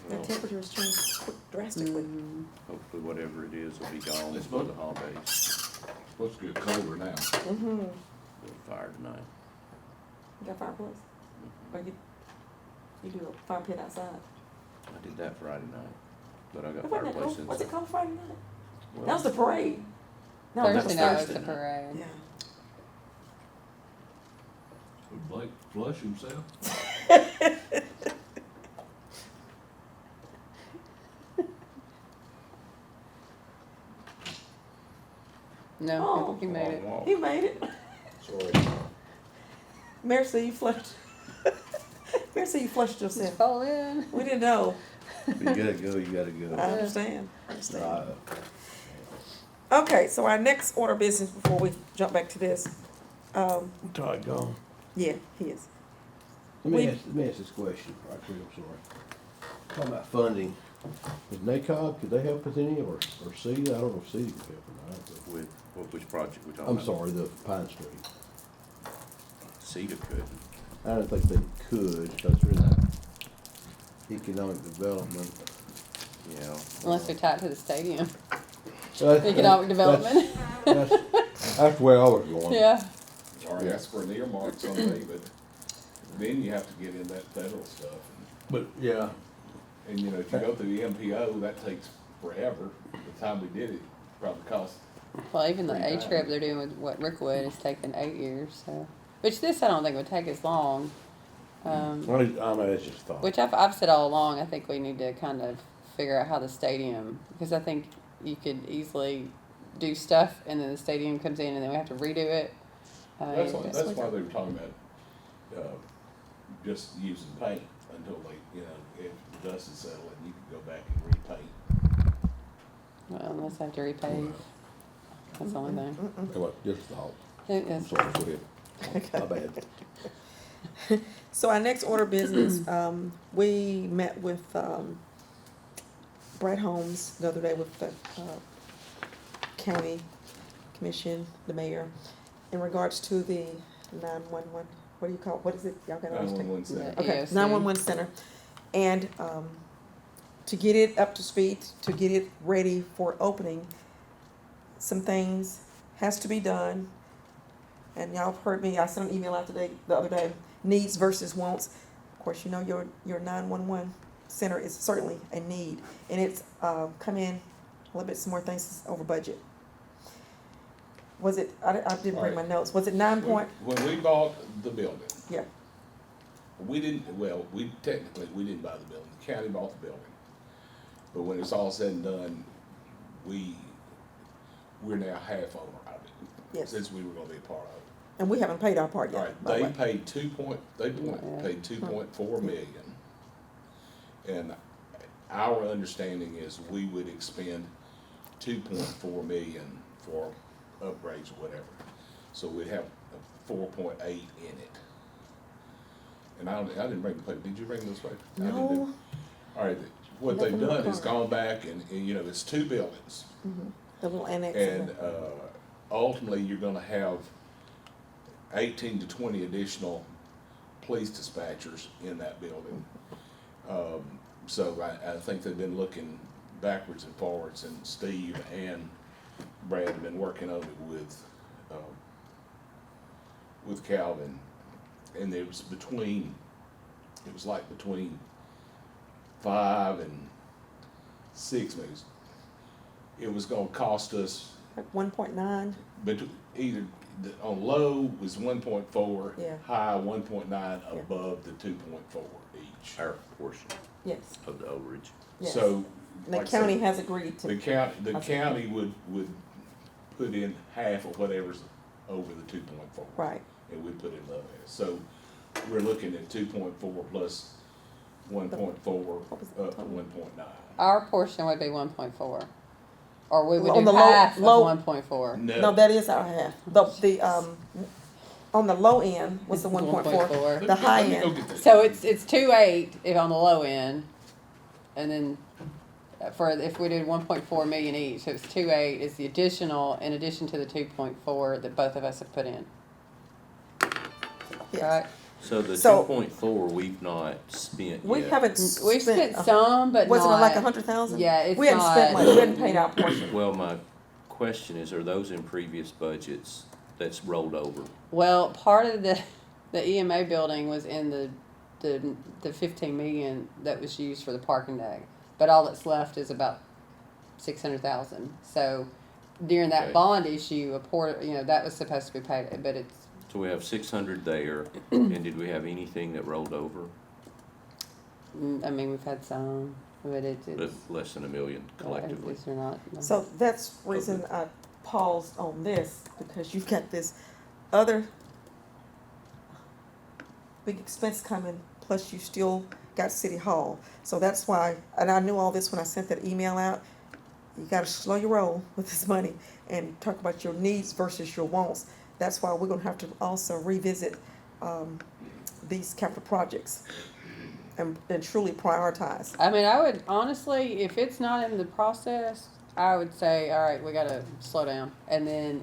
The temperature has changed drastically. Mm, Hopefully whatever it is will be gone It's before supposed- the holidays. Supposed to get colder now. Mm-hmm. We'll fire tonight. You got fireplace? Or you do a fire pit outside? I did that Friday night, but I got It wasn't that fireplace cold. What's it inside. called Friday night? Well, That was the parade. No, that was Thursday night was Thursday. the parade. Yeah. Would Blake flush himself? No, Oh. he made it. Long walk. He made it. Sorry. Mary said you flushed. Mary said you flushed Just yourself. fall in. We didn't know. You gotta go, you gotta I go. understand. I understand. Uh, Okay, so our next order of business before we jump back to this. Todd gone. Yeah, he is. Let We- me ask this question, right quick, I'm sorry. Talking about funding, is NACOG, could they help with any, or CEDA? I don't know if CEDA could help or not, but. With, which project we talking I'm about? sorry, the Pine Street. CETA couldn't. I don't think they could, because they're in that economic development. Yeah. Unless they're tied to the stadium. That's- Economic development. That's where I was going. Yeah. Or ask for an earmark someday, but then you have to get in that federal stuff. But, yeah, And, you know, if you go through the MPO, that takes forever. The time we did it probably cost, Well, even the Pretty A bad. trip they're doing with what Rickwood is taking 8 years, so. Which this I don't think would take as long. I know, it's just thought. Which I've said all along, I think we need to kind of figure out how the stadium, because I think you could easily do stuff and then the stadium comes in and then we have to redo it. that's why they were talking about, just using paint until they, you know, if the dust is settled, you can go back and repaint. Well, unless I have to repave. That's the only thing. What, just thought. It I'm is. sorry, go ahead. My bad. So our next order of business, we met with, Brett Holmes the other day with the, county commission, the mayor, in regards to the 911, what do you call, what is it? Y'all got to understand? 911 center. Okay, EOC. 911 center. And to get it up to speed, to get it ready for opening, some things has to be done. And y'all have heard me, I sent an email out today, the other day, needs versus wants. Of course, you know your 911 center is certainly a need. And it's come in a little bit, some more things over budget. Was it, I didn't bring my notes, was it 9 point? When we bought the building, Yeah, we didn't, well, we technically, we didn't buy the building, the county bought the building. But when it's all said and done, we're now half owner of it. Yes. Since we were gonna be a part of it. and we haven't paid our part All yet, right, by the they way. paid paid 2.4 million. And our understanding is we would expend 2.4 million for upgrades or whatever. So we'd have 4.8 in it. And I didn't bring the paper, did you bring this paper? I didn't. No, All right, what they've Nothing in the done is car. gone back and, you know, it's 2 buildings. the little annex. And ultimately, you're gonna have 18 to 20 additional police dispatchers in that building. So I think they've been looking backwards and forwards, and Steve and Brad have been working on it with Calvin. And it was like between 5 and 6 million. It was gonna cost us, Like 1.9, but on low was 1.4, Yeah. high 1.9, Yeah. above the 2.4 each. Our portion yes, of the overage. yes. So, The like I said, county has agreed to. the county would put in half of whatever's over the 2.4. Right. And we put in love as. So we're looking at 2.4 plus 1.4 What was the up to total? 1.9. Our portion would be 1.4, or we would On do the low- half low- of 1.4. No, that is our half. On the low end was the 1.4. 1.4. The high Let me go end, get that. So it's 2.8 if on the low end, and then if we did 1.4 million each, so it's 2.8 is the additional in addition to the 2.4 that both of us have put in, yes. right? So the So- 2.4, we've not spent We yet. haven't We've spent a- some, but Wasn't not it like 100,000? Yeah, it's We hadn't spent not- much, we hadn't paid our portion. Well, my question is, are those in previous budgets that's rolled over? Well, part of the EMA building was in the 15 million that was used for the parking deck, but all that's left is about 600,000. So during that Okay. bond issue, that was supposed to be paid, but it's So we have 600 there, and did we have anything that rolled over? I mean, we've had some, but it's But less than $1 million collectively. These are not. So that's the reason I paused on this, because you've got this other big expense coming, plus you still got City Hall. So that's why, and I knew all this when I sent that email out, you gotta slow your roll with this money and talk about your needs versus your wants. That's why we're gonna have to also revisit, these capital projects and truly prioritize. I mean, I would honestly, if it's not in the process, I would say, all right, we gotta slow down. And then,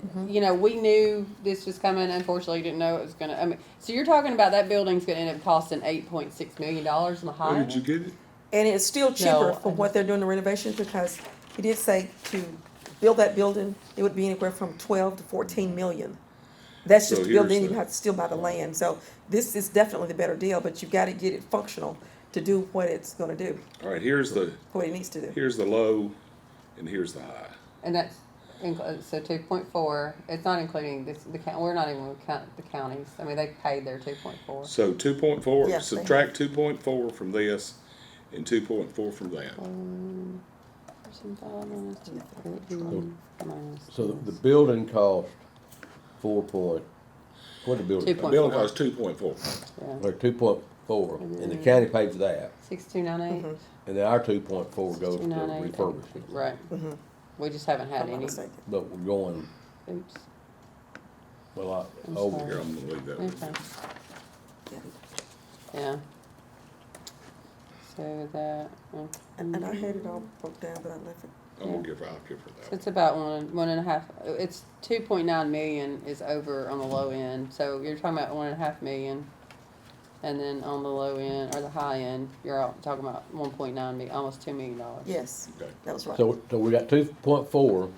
we knew this was coming. Unfortunately, didn't know it was gonna. I mean, so you're talking about that building's gonna end up costing $8.6 million in the high. Where did you get it? And it's still cheaper No, for what they're doing the renovations, because he did say to build that building, it would be anywhere from 12 to 14 million. That's just So to build, then here's you the- have to still buy the land. So this is definitely the better deal, but you've gotta get it functional to do what it's gonna do, All right, here's the what it needs to do. low and here's the high. And that's, so 2.4, it's not including we're not even gonna count the counties. I mean, they paid their 2.4. So 2.4, Yes, they subtract 2.4 from this and 2.4 from that. So the building cost 4 point, what the building Two cost? point- Bill costs 2.4. Yeah, Or 2.4, and the county paid for that, 6298. and then our 2.4 goes to 6298. refurbishment. Right. We just haven't If had I'm not any. mistaken. But we're going, Oops. well, I'm over. sorry. Here, I'm gonna leave that with Okay. you. Yeah. So that, And I had it all broke down, but I left it. I'll Yeah. give her that. it's about one and a half. It's 2.9 million is over on the low end. So you're talking about 1.5 million, and then on the low end or the high end, you're talking about 1.9 million, almost $2 million. Yes, Okay. that was right. So we got 2.4 for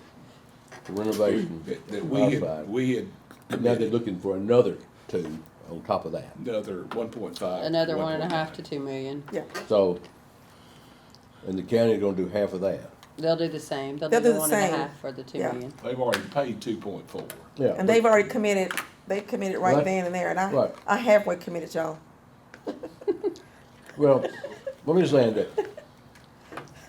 renovation. That outside. we had Now they're committed looking for another 2 on top of that. another 1.5. Another 1.5 to 2 million. Yeah, So, and the county's gonna do half of that. They'll do the same. They'll They'll do do the the 1.5 same. for the 2 Yeah. million. They've already paid 2.4. Yeah. and they've already committed, right Right. then and there, and Right. I halfway committed, y'all. Well, let me just say that.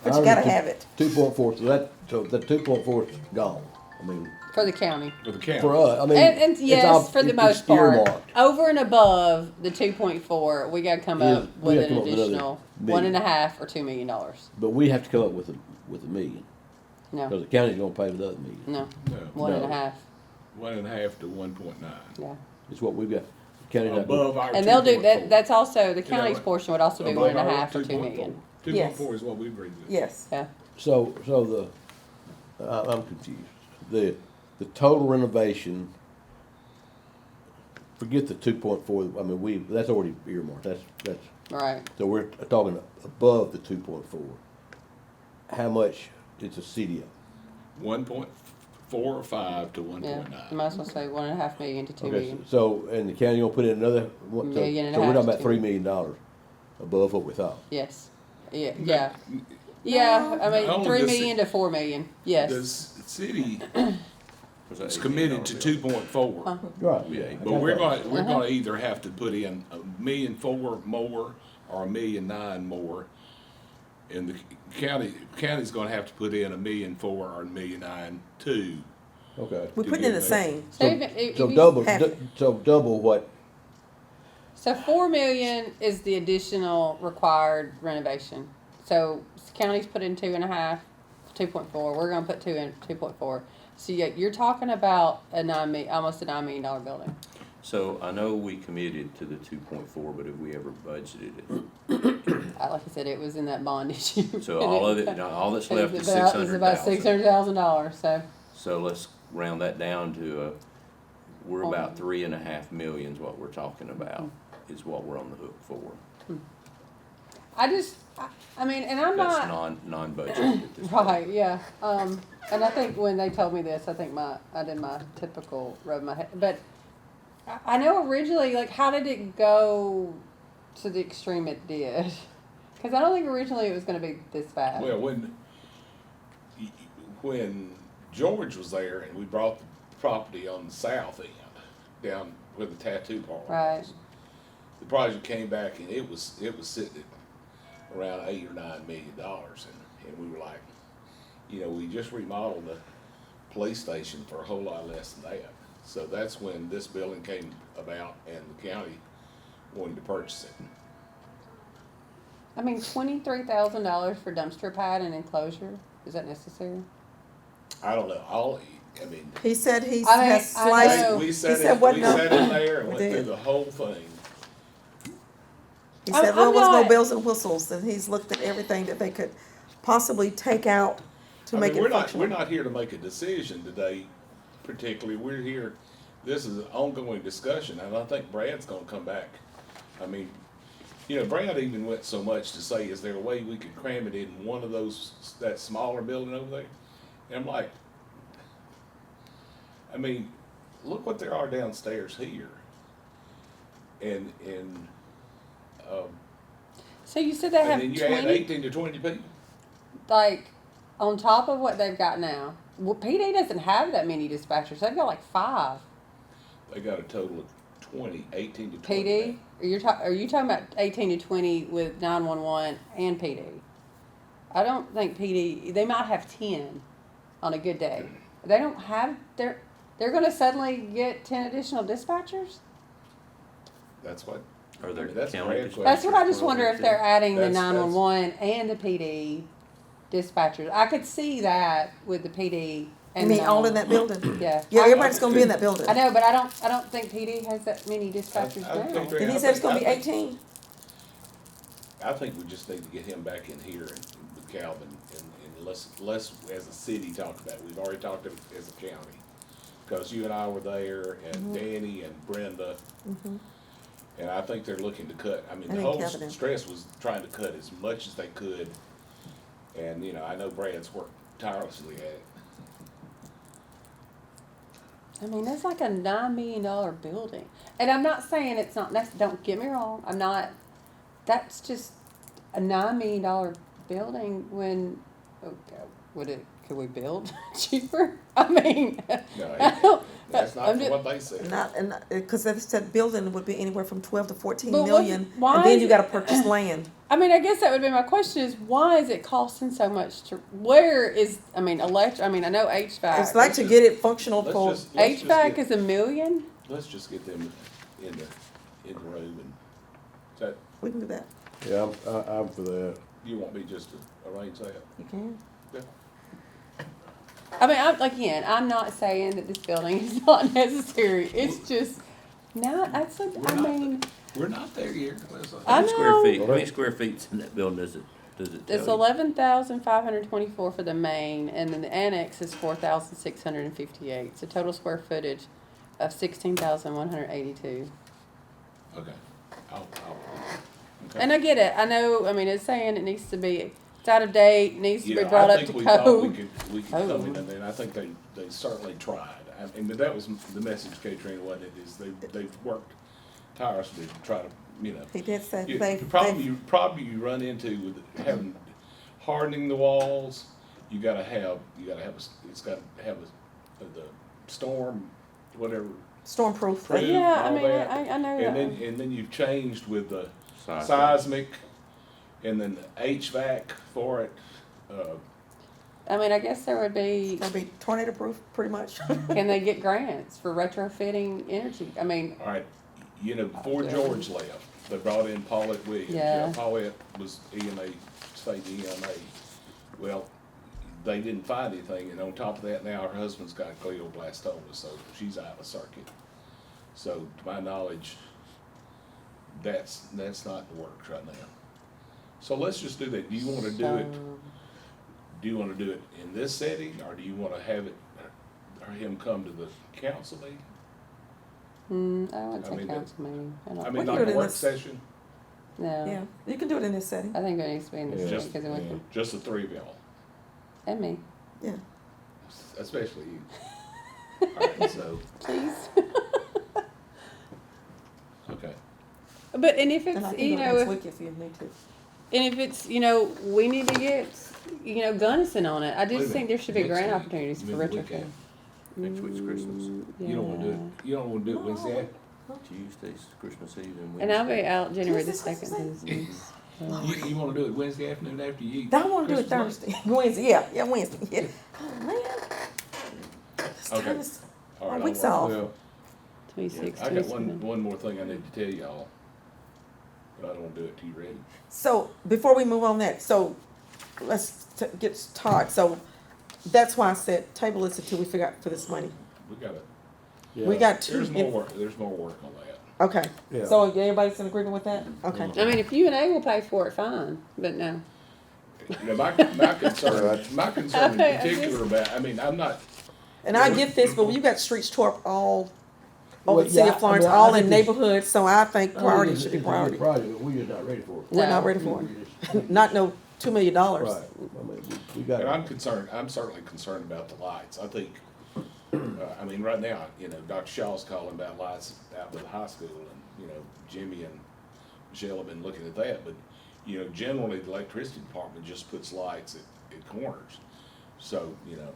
But you gotta have it. 2.4, so the 2.4 is gone. I mean, For the county. For the county. for us, I mean. And it's yes, for the it's most part, earmarked. over and above the 2.4, we got to come Yeah, up we with have to an come up with another additional million. 1.5 or $2 million. But we have to come up with a million, No, because the county's gonna pay for the other million. no, No, 1.5. 1.5 to 1.9. Yeah, It's what we've got. The county's not Above our and they'll do that. 2.4. That's also the county's right. portion would also be Above our 1.5 or 2 2.4. million. 2.4 is what we agreed with. Yes, Yeah, So I'm confused. The total renovation, forget the 2.4, I mean, that's already earmarked, that's, right. so we're talking above the 2.4. How much is the city up? 1.45 to 1.9. Yeah, you might as well say 1.5 million to 2 Okay, million. so, and the county gonna put in another, what, so Million and a we're half talking to about $2 $3 million above what we thought. Yes. Yeah. Yeah. Yeah. I mean, Only 3 the million to 4 million. The Yes. city Was that is $18 committed to bill? 2.4. Right. Yeah, I But got we're that. gonna either have to put in $1.4 million more or $1.9 million more. And the county's gonna have to put in $1.4 million or $1.9 million too. Okay. We're putting in the same. So even, if So you- double, Half. so double what, So 4 million is the additional required renovation. So county's put in 2.5, 2.4. We're gonna put 2 in 2.4. So you're talking about almost a $9 million building. So I know we committed to the 2.4, but have we ever budgeted it? Like I said, it was in that bond issue. So all of it, all that's left is It's about $600,000. So So let's round that down to we're about 3.5 million is what we're talking about, is what we're on the hook for. I mean, and I'm That's not. non-budget at this point. Right, yeah. And I think when they told me this, I think I did my typical rub my head. But I know originally, like, how did it go to the extreme it did? Because I don't think originally it was going to be this bad. Well, when George was there and we brought the property on the south end, down where the tattoo parlor Right. was, the project came back and it was sitting at around $8 or $9 million, and we were like, we just remodeled the police station for a whole lot less than that. So that's when this building came about and the county wanted to purchase it. I mean, $23,000 for dumpster pad and enclosure, is that necessary? I don't know. He said he I mean, has I sliced. know. We He sat said in, what we no- sat in there and We went did. through the whole thing. He I'm- said there I'm was no not- bells and whistles, and he's looked at everything that they could possibly take out to make it we're functional. not here to make a decision today, particularly. We're here, this is an ongoing discussion, and I think Brad's gonna come back. I mean, Brad even went so much to say, is there a way we could cram it in one of those, that smaller building over there? And I'm like, look what there are downstairs here. And So you said they have then you add 20, 18 to 20 people. like, on top of what they've got now. Well, PD doesn't have that many dispatchers. They've got like 5. They got a total of 18 to 20. PD? Are you talking about 18 to 20 with 911 and PD? I don't think PD, they might have 10 on a good day. They don't have, they're going to suddenly get 10 additional dispatchers? That's what. Are there That's county Brad's dispatchers? That's what I just for all wonder that if they're too? adding the That's- 911 and the PD dispatchers. I could see that with the PD You and mean all in 911. that building? Yeah. Yeah, everybody's gonna be in that building. I know, but I don't think PD has that many dispatchers I think now. And he said it's gonna be 18. I think we just need to get him back in here and with Calvin and let's as a city talk about it. We've already talked as a county. Cause you and I were there and Danny and Brenda. And I think they're looking to cut, I the think whole Calvin is. stress was trying to cut as much as they could. And, I know Brad's worked tirelessly at it. I mean, that's like a $9 million building. And I'm not saying it's not, don't get me wrong, that's just a $9 million building when, could we build cheaper? I mean, No, I don't- that's not I'm for ju- what they said. Because they said building would be anywhere from 12 to 14 But million, why and then is you it- gotta purchase land. I mean, I guess that would be my question is why is it costing so much to, where is, I know HVAC. It's like to get it functional for, Let's just HVAC get- is $1 million? Let's just get them in the room and, so, we can do that. yeah, I'm for that. you want me just to arrange that? You can. Yeah. I mean, I'm not saying that this building is not necessary. It's just not, We're not there yet. Let's- I How many square know. feet, how many square feet's in that building does it it's tell you? 11,524 for the main, and then the annex is 4,658. So total square footage of 16,182. Okay. Okay. And I get it. I know. I mean, it's saying it needs to be, it's out of date, needs to be Yeah, brought I up think to we thought code. we could come in, and then I think they certainly tried. But that was the message, Katrina, wasn't it, is they've worked tirelessly to try to, He did say The problem you run into with having, hardening the walls, it's gotta have the storm, whatever, stormproof. proof, Yeah, I all mean, that. I know And that. then you've changed with the Seismic. seismic, and then the HVAC for it. I mean, I guess there would be, It's gonna be tornado proof, pretty much. can they get grants for retrofitting energy? I mean, All right, you know, before Yeah. George left, they brought in Paulette Williams. Yeah. Paulette was EMA, state EMA. Well, they didn't find anything, and on top of that, now her husband's got glioblastoma, so she's out of circuit. So, to my knowledge, that's not in the works right now. So let's just do that. Do you wanna do it, do you wanna do it in this setting, or do you wanna have it, or him come to the council meeting? I wouldn't I say mean, council meeting. I I don't, mean, We can like do it a in work this- session, no. Yeah, you can do it in this setting. I think it needs to be in the Yeah. city, just, because it went, just the three of y'all, and me, Yeah. especially you. Alright, so, please. okay. But, and if And I it's, can you do it know, next if, week if you need to. and if it's, you know, we need to get, you know, Gunnison on it. I Wait a just minute. think there should be Next grant week? opportunities You for mean the retrofit. weekend? Next week's Christmas. You don't wanna do it, you don't wanna do it Wednesday? Tuesday's Christmas Eve and Wednesday. And I'll be out January the Tuesday, second. You wanna do it Wednesday afternoon after you eat? I wanna do it Christmas Thursday, Wednesday, yeah, Wednesday, yeah. Oh, man. This Okay. time is, All right, our don't week's worry. off. Well, 26, I got 27. one more thing I need to tell y'all, but I don't wanna do it till you ready. So, before we move on that, so, let's get Todd, so, that's why I said table this until we figure out for this money. We gotta, We yeah. got two. there's more work on that. Okay, Yeah. so everybody's in agreement with that? Okay. I mean, if you and A will pay for it, fine, but no. Now, my concern in Okay, I particular about, I mean, I'm not, And I get this, but you got streets tore up all over Well, the city yeah, of Florence, I mean, I all think in it's- neighborhoods, so I think I think priority it's- should be it's a good priority. project, but we're just not ready for it. We're not No. ready for We it. just- Not no $2 million. Right, I mean, we got. and I'm concerned, I'm certainly concerned about the lights. I think, I mean, right now, you know, Dr. Shaw's calling about lights out by the high school, and, you know, Jimmy and Michelle have been looking at that, but, you know, generally, the electricity department just puts lights at corners. So, you know,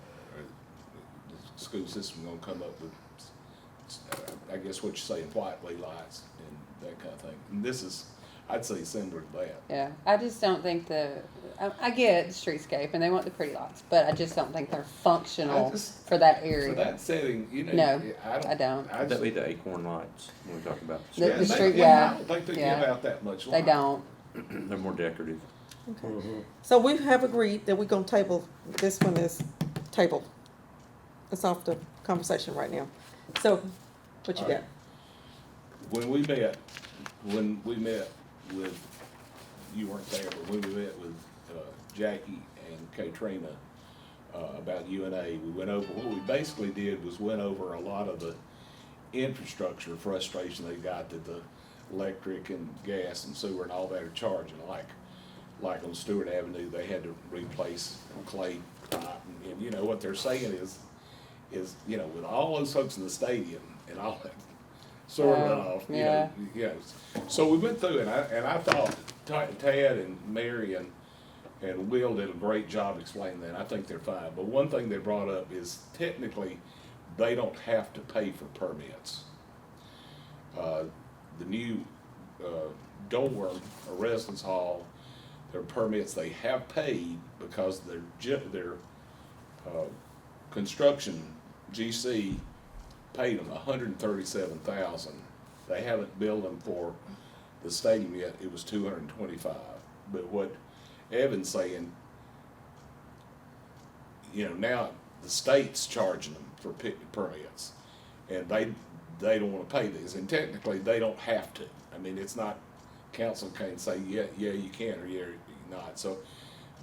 the school system gonna come up with, I guess what you're saying, white lights and that kind of thing. And this is, I'd say similar to that. Yeah, I just don't think I get the streetscape and they want the pretty lights, but I just don't think they're functional I just- for that For area. that setting, you know. No, I I don't. I Would that just, be the acorn lights when we talk about the The- yeah, street? and they- street, and yeah, I don't think they give yeah. out that much They light. don't. They're more decorative. Mhm. So we have agreed that we're gonna table, this one is tabled. It's off the conversation right now. So, what you All got? right. When we met with, you weren't there, but when we met with Jackie and Katrina about UNA, we went over, what we basically did was went over a lot of the infrastructure frustration they got that the electric and gas and sewer and all that are charging, like on Stewart Avenue, they had to replace clay pipe, and you know, what they're saying is, you know, with all those folks in the stadium and all that sewer runoff, yeah. you know, so we went through it, and I thought Tad and Mary and Will did a great job explaining that. I think they're fine, but one thing they brought up is technically, they don't have to pay for permits. The new dorm or residence hall, their permits, they have paid because their construction GC paid them $137,000. They haven't billed them for the stadium yet. It was $225,000. But what Evan's saying, you know, now the state's charging them for permits, and they don't want to pay these, and technically they don't have to. I mean, it's not, council can't say yeah you can, or yeah you not. So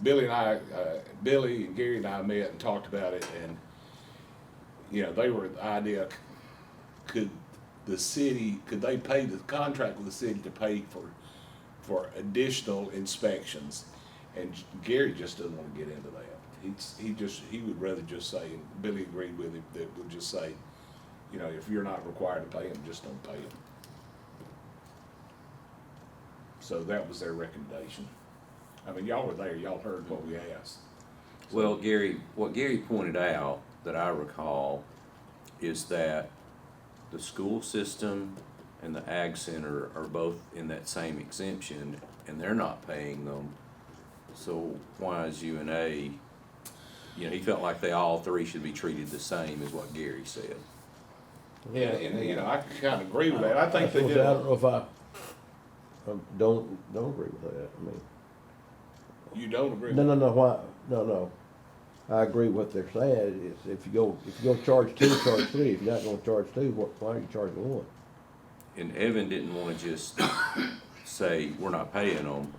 Billy and Gary and I met and talked about it, and you know, they were the idea, could they pay the contract with the city to pay for additional inspections? And Gary just doesn't want to get into that. He would rather just say, and Billy agreed with him, that would just say, you know, if you're not required to pay them, just don't pay them. So that was their recommendation. I mean, y'all were there, y'all heard what we asked. Well, what Gary pointed out that I recall is that the school system and the ag center are both in that same exemption, and they're not paying them. So why is UNA you know, he felt like all three should be treated the same, is what Gary said. Yeah, and, you know, I kinda agree with that. I think they I did. don't know if I don't agree with that. I mean, You don't agree with no, why, no. I agree with what they're saying, is if you're gonna charge two, charge three. If you're not gonna charge two, why are you charging one? And Evan didn't wanna just say, we're not paying them,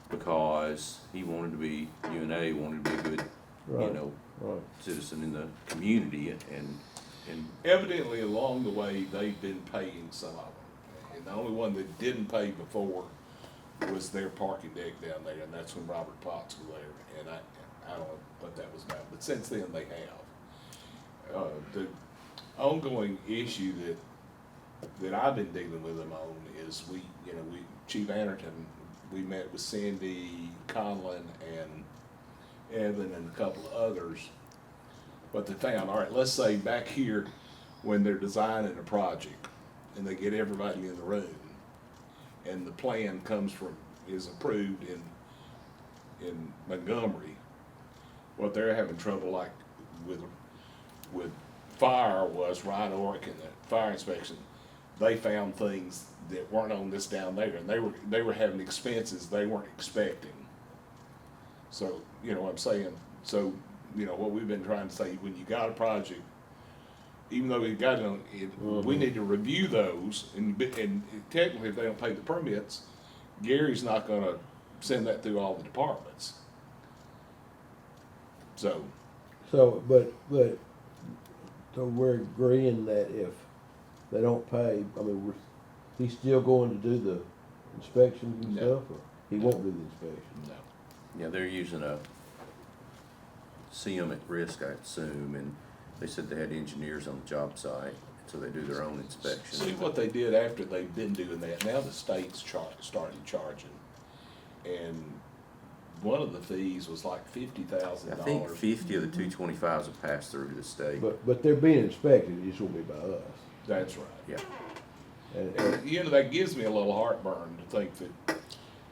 because he wanted to be, UNA wanted to be a good, you Right, know, right. citizen in the community, and Evidently, along the way, they've been paying some of them. And the only one that didn't pay before was their parking deck down there, and that's when Robert Potts was there. And I don't know what that was about, but since then they have. The ongoing issue that I've been dealing with them on is Chief Anderton, we met with Cindy, Conlon, and Evan, and a couple of others. But they found, all right, let's say back here, when they're designing a project, and they get everybody in the room, and the plan is approved in Montgomery, what they're having trouble like with fire was Ryan Orrick and the fire inspection. They found things that weren't on this down there, and they were having expenses they weren't expecting. So, you know what I'm saying? So, you know, what we've been trying to say, when you got a project, even though we got it on, we need to review those, and technically, if they don't pay the permits, Gary's not gonna send that through all the departments. So, But so we're agreeing that if they don't pay, I mean, he's still going to do the inspections and No. stuff, or he won't do the inspections? no. yeah, they're using a CM at risk, I assume, and they said they had engineers on the job site, so they do their own inspection. See what they did after they've been doing that, now the state's started charging. And one of the fees was like $50,000. I think 50 of the 225s will pass through to the state. But they're being inspected, it just won't be by us. That's right. Yeah, And, you know, that gives me a little heartburn to think that,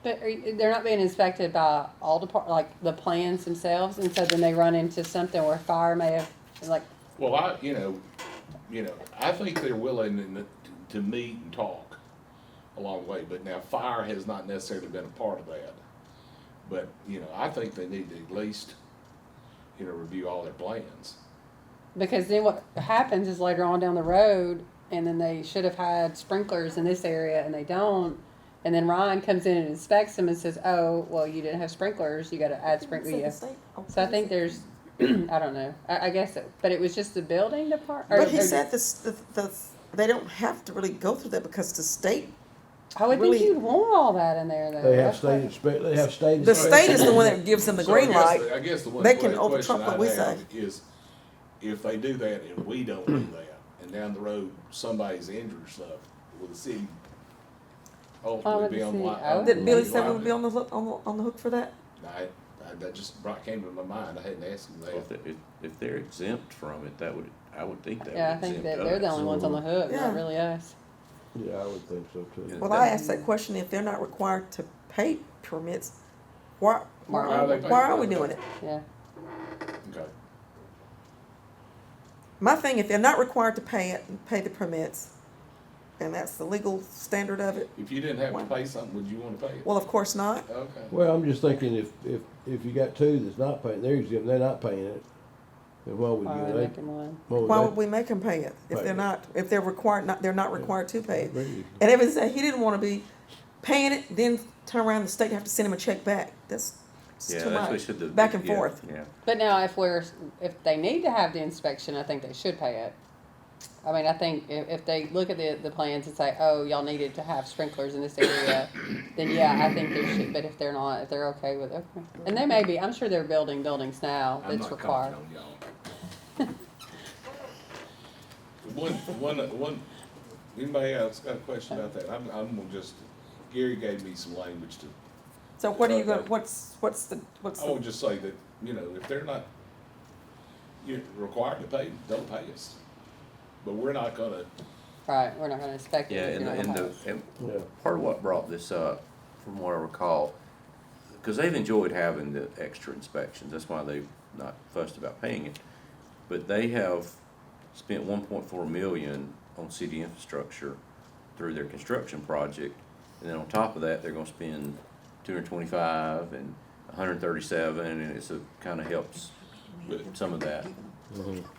But they're not being inspected by all like the plans themselves, and so then they run into something where fire may have, like, well, I think they're willing to meet and talk along the way, but now fire has not necessarily been a part of that. But, you know, I think they need to at least, you know, review all their plans. because then what happens is later on down the road, and then they should have had sprinklers in this area and they don't, and then Ryan comes in and inspects them and says, oh, well, you didn't have sprinklers, you gotta add sprinklers. So I think there's, I don't know, I guess, but it was just the building department? But he said they don't have to really go through that because the state, I would really- think you'd want all that in there, though. They have That's state what- they have state the inspection. state is the one that gives them the So green light. I guess the one They can question overtrump what we I'd have say. is, if they do that and we don't do that, and down the road, somebody's injured or stuff, will the city ultimately be on the line? Oh. Did Billy say we would be on the hook for that? That just came to my mind, I hadn't asked him well, that. if they're exempt from it, I would think that Yeah, I would think exempt that they're the us. only ones on the hook, Yeah. not really us. Yeah, I would think so too. Yeah. Well, I asked that question, if they're not required to pay permits, why Why are we doing it? Yeah. Okay. My thing, if they're not required to pay the permits, and that's the legal standard of it, If you didn't have to pay something, would you wanna pay it? well, of course not. Okay. Well, I'm just thinking if you got two that's not paying, they're not paying it, then why would Why are you? they making one? Why would we make them pay it if Pay they're it. not, if they're required, they're not required to pay it? Agree. And Evan said he didn't wanna be paying it, then turn around and the state have to send him a check back. That's Yeah, too that's what much. should the. Back and yeah, forth. Yeah. But now, if they need to have the inspection, I think they should pay it. I mean, I think if they look at the plans and say, oh, y'all needed to have sprinklers in this area, then yeah, I think they should, but if they're not, if they're okay with it, okay. And they may be, I'm sure they're building buildings now I'm that's not required. commenting on y'all. Anybody else got a question about that? I'm gonna just, Gary gave me some language to, So what are you gonna, what's the, I would just say that, you know, if they're not, required to pay, don't pay us. But we're not gonna, Right, we're not gonna inspect it Yeah, if you're not gonna pay us. and Yeah. part of what brought this up, from what I recall, cause they've enjoyed having the extra inspections, that's why they've not fussed about paying it. But they have spent 1.4 million on city infrastructure through their construction project. And then on top of that, they're gonna spend 225 and 137, and it's a, kinda helps with some of that.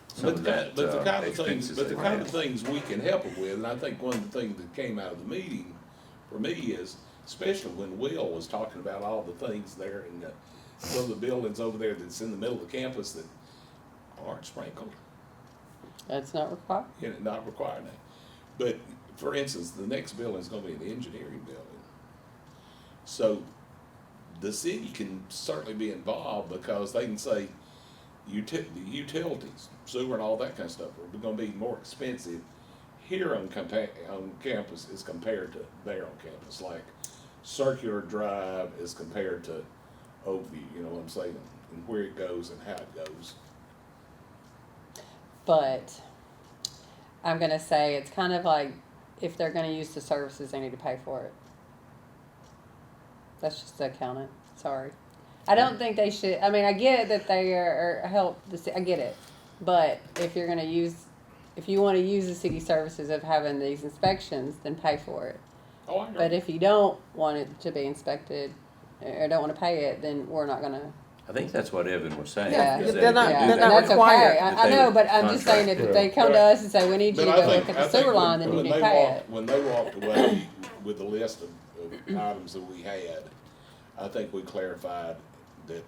Some of that, But the kind of things, expenses but the they kind have. of things we can help them with, and I think one of the things that came out of the meeting for me is, especially when Will was talking about all the things there in some of the buildings over there that's in the middle of the campus that aren't sprinkled, That's not required. and not required now. But for instance, the next building's gonna be an engineering building. So the city can certainly be involved because they can say, the utilities, sewer and all that kind of stuff are gonna be more expensive here on campus as compared to there on campus. Like Circular Drive is compared to Oakview, you know what I'm saying, and where it goes and how it goes. But I'm gonna say it's kind of like if they're gonna use the services, they need to pay for it. That's just the accountant. Sorry. I don't think they should. I mean, I get that they are help. I get it, but if you're gonna if you want to use the city services of having these inspections, then pay for it. Oh, I agree. But if you don't want it to be inspected or don't want to pay it, then we're not gonna. I think that's what Evan was saying. Yeah, is that they're if not- they do Yeah, they're and that, not that's required. okay. If I they know, were but I'm just saying if they come to us and say we need you But to I go think- look I at the think sewer line, then you when need to they pay walked- it. When they walked away with the list of items that we had, I think we clarified that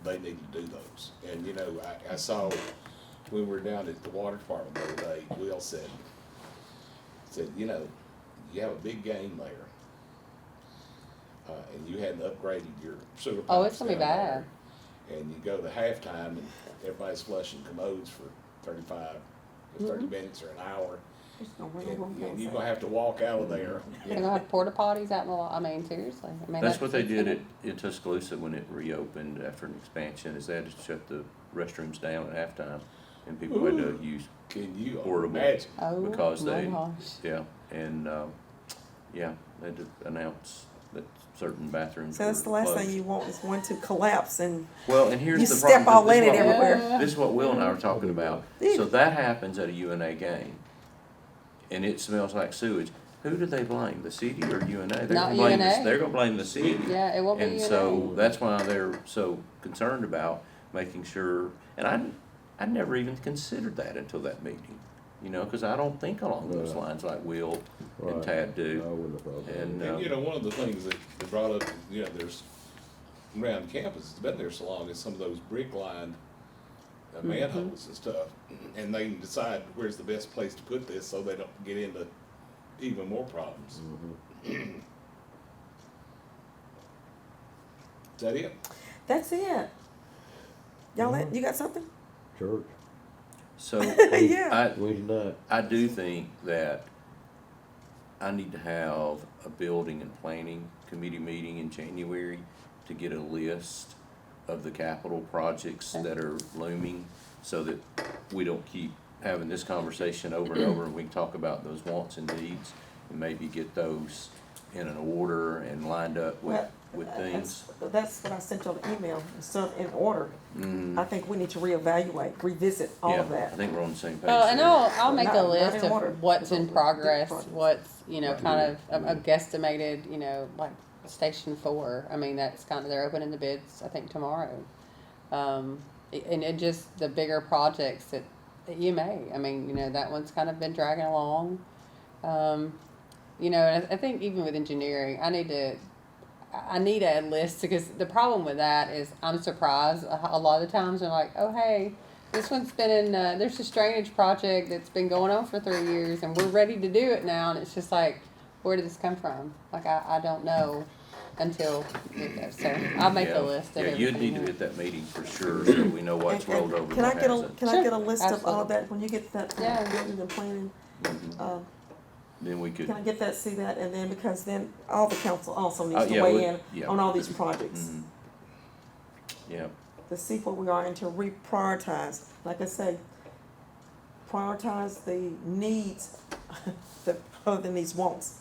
they need to do those. And, you know, I saw, when we were down at the water department the other day, Will said, you know, you have a big game there. And you hadn't upgraded your sewer pipes. Oh, it's gonna be down bad. there. And you go to halftime and everybody's flushing commodes for 35, or 30 minutes or an hour. It's gonna rain on And you're Wednesday. gonna have to walk out of there. They're gonna have porta potties out in the. I mean, seriously. I mean, that's what they did in Tuscaloosa when it reopened after an expansion, is they had to shut the restrooms down at halftime, and people had to use, Can you Horrible. imagine? Oh because my they, gosh. yeah, and, yeah, they had to announce that certain bathrooms So that's the were last closed. thing you want is one to collapse and Well, and here's you the step problem. all in it This is what- everywhere. This is what Will and I were talking about. Yeah. So that happens at a UNA game, and it smells like sewage. Who do they blame? The city or UNA? They're Not gonna blame the- UNA. They're gonna blame the city. Yeah, it won't be And UNA. so that's why they're so concerned about making sure, and I never even considered that until that meeting, you know, cause I don't think along those Right. lines like Will and Right. Tad do. I wouldn't have thought that. And, And, you know, one of the things that they brought up, you know, there's, around campus, it's been there so long, is some of those brick lined manholes and stuff. And they can decide where's the best place to put this so they don't get into even more problems. Is that it? that's it. Y'all, you got something? Church, So, Yeah. Wednesday night. I do think that I need to have a building and planning committee meeting in January to get a list of the capital projects that are looming, so that we don't keep having this conversation over and over, and we can talk about those wants and needs, and maybe get those in an order and lined up with things. That's what I sent you the email, so in order. Mhm. I think we need to reevaluate, revisit all of Yeah, I that. think we're on the same page. Well, and there. I'll make a Not list in order. of what's in progress, what's, you know, Right. kind of a guesstimated, you know, like Station 4. I mean, that's kind of, they're opening the bids, I think, tomorrow. And it just the bigger projects that you may, I mean, you know, that one's kind of been dragging along. You know, and I think even with engineering, I need a list, because the problem with that is I'm surprised a lot of the times. They're like, oh, hey, this one's been in, there's a drainage project that's been going on for 3 years and we're ready to do it now. And it's just like, where did this come from? Like, I don't know until, so I'll make Yeah. a list of Yeah, you'd everything. need to be at that meeting for sure, so we know what's And- rolled over and Can I what get hasn't. can I Sure, get a list of all absolutely. that when you get that Yeah. building and planning? Mhm. Then we could, Can I get that, see that, and then, because then all the council also needs to yeah, weigh we- in yeah. on all these projects. mhm. Yeah, To see where we are and to reprioritize, like I say, prioritize the needs, other than these wants.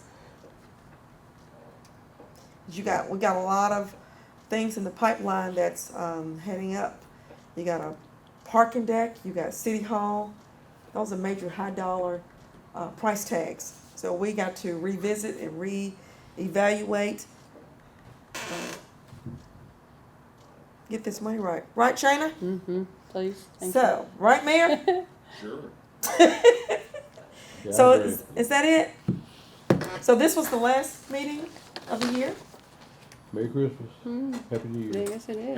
We got a lot of things in the pipeline that's heading up. You got a parking deck, you got City Hall. Those are major high dollar price tags. So we got to revisit and reevaluate. Get this money right. Right, Shayna? Mm-hmm, please, thank you. So, right, Mayor? Sure. Yeah, I So agree. is that it? So this was the last meeting of the year? Merry Christmas. Happy New Year. Yes, it is.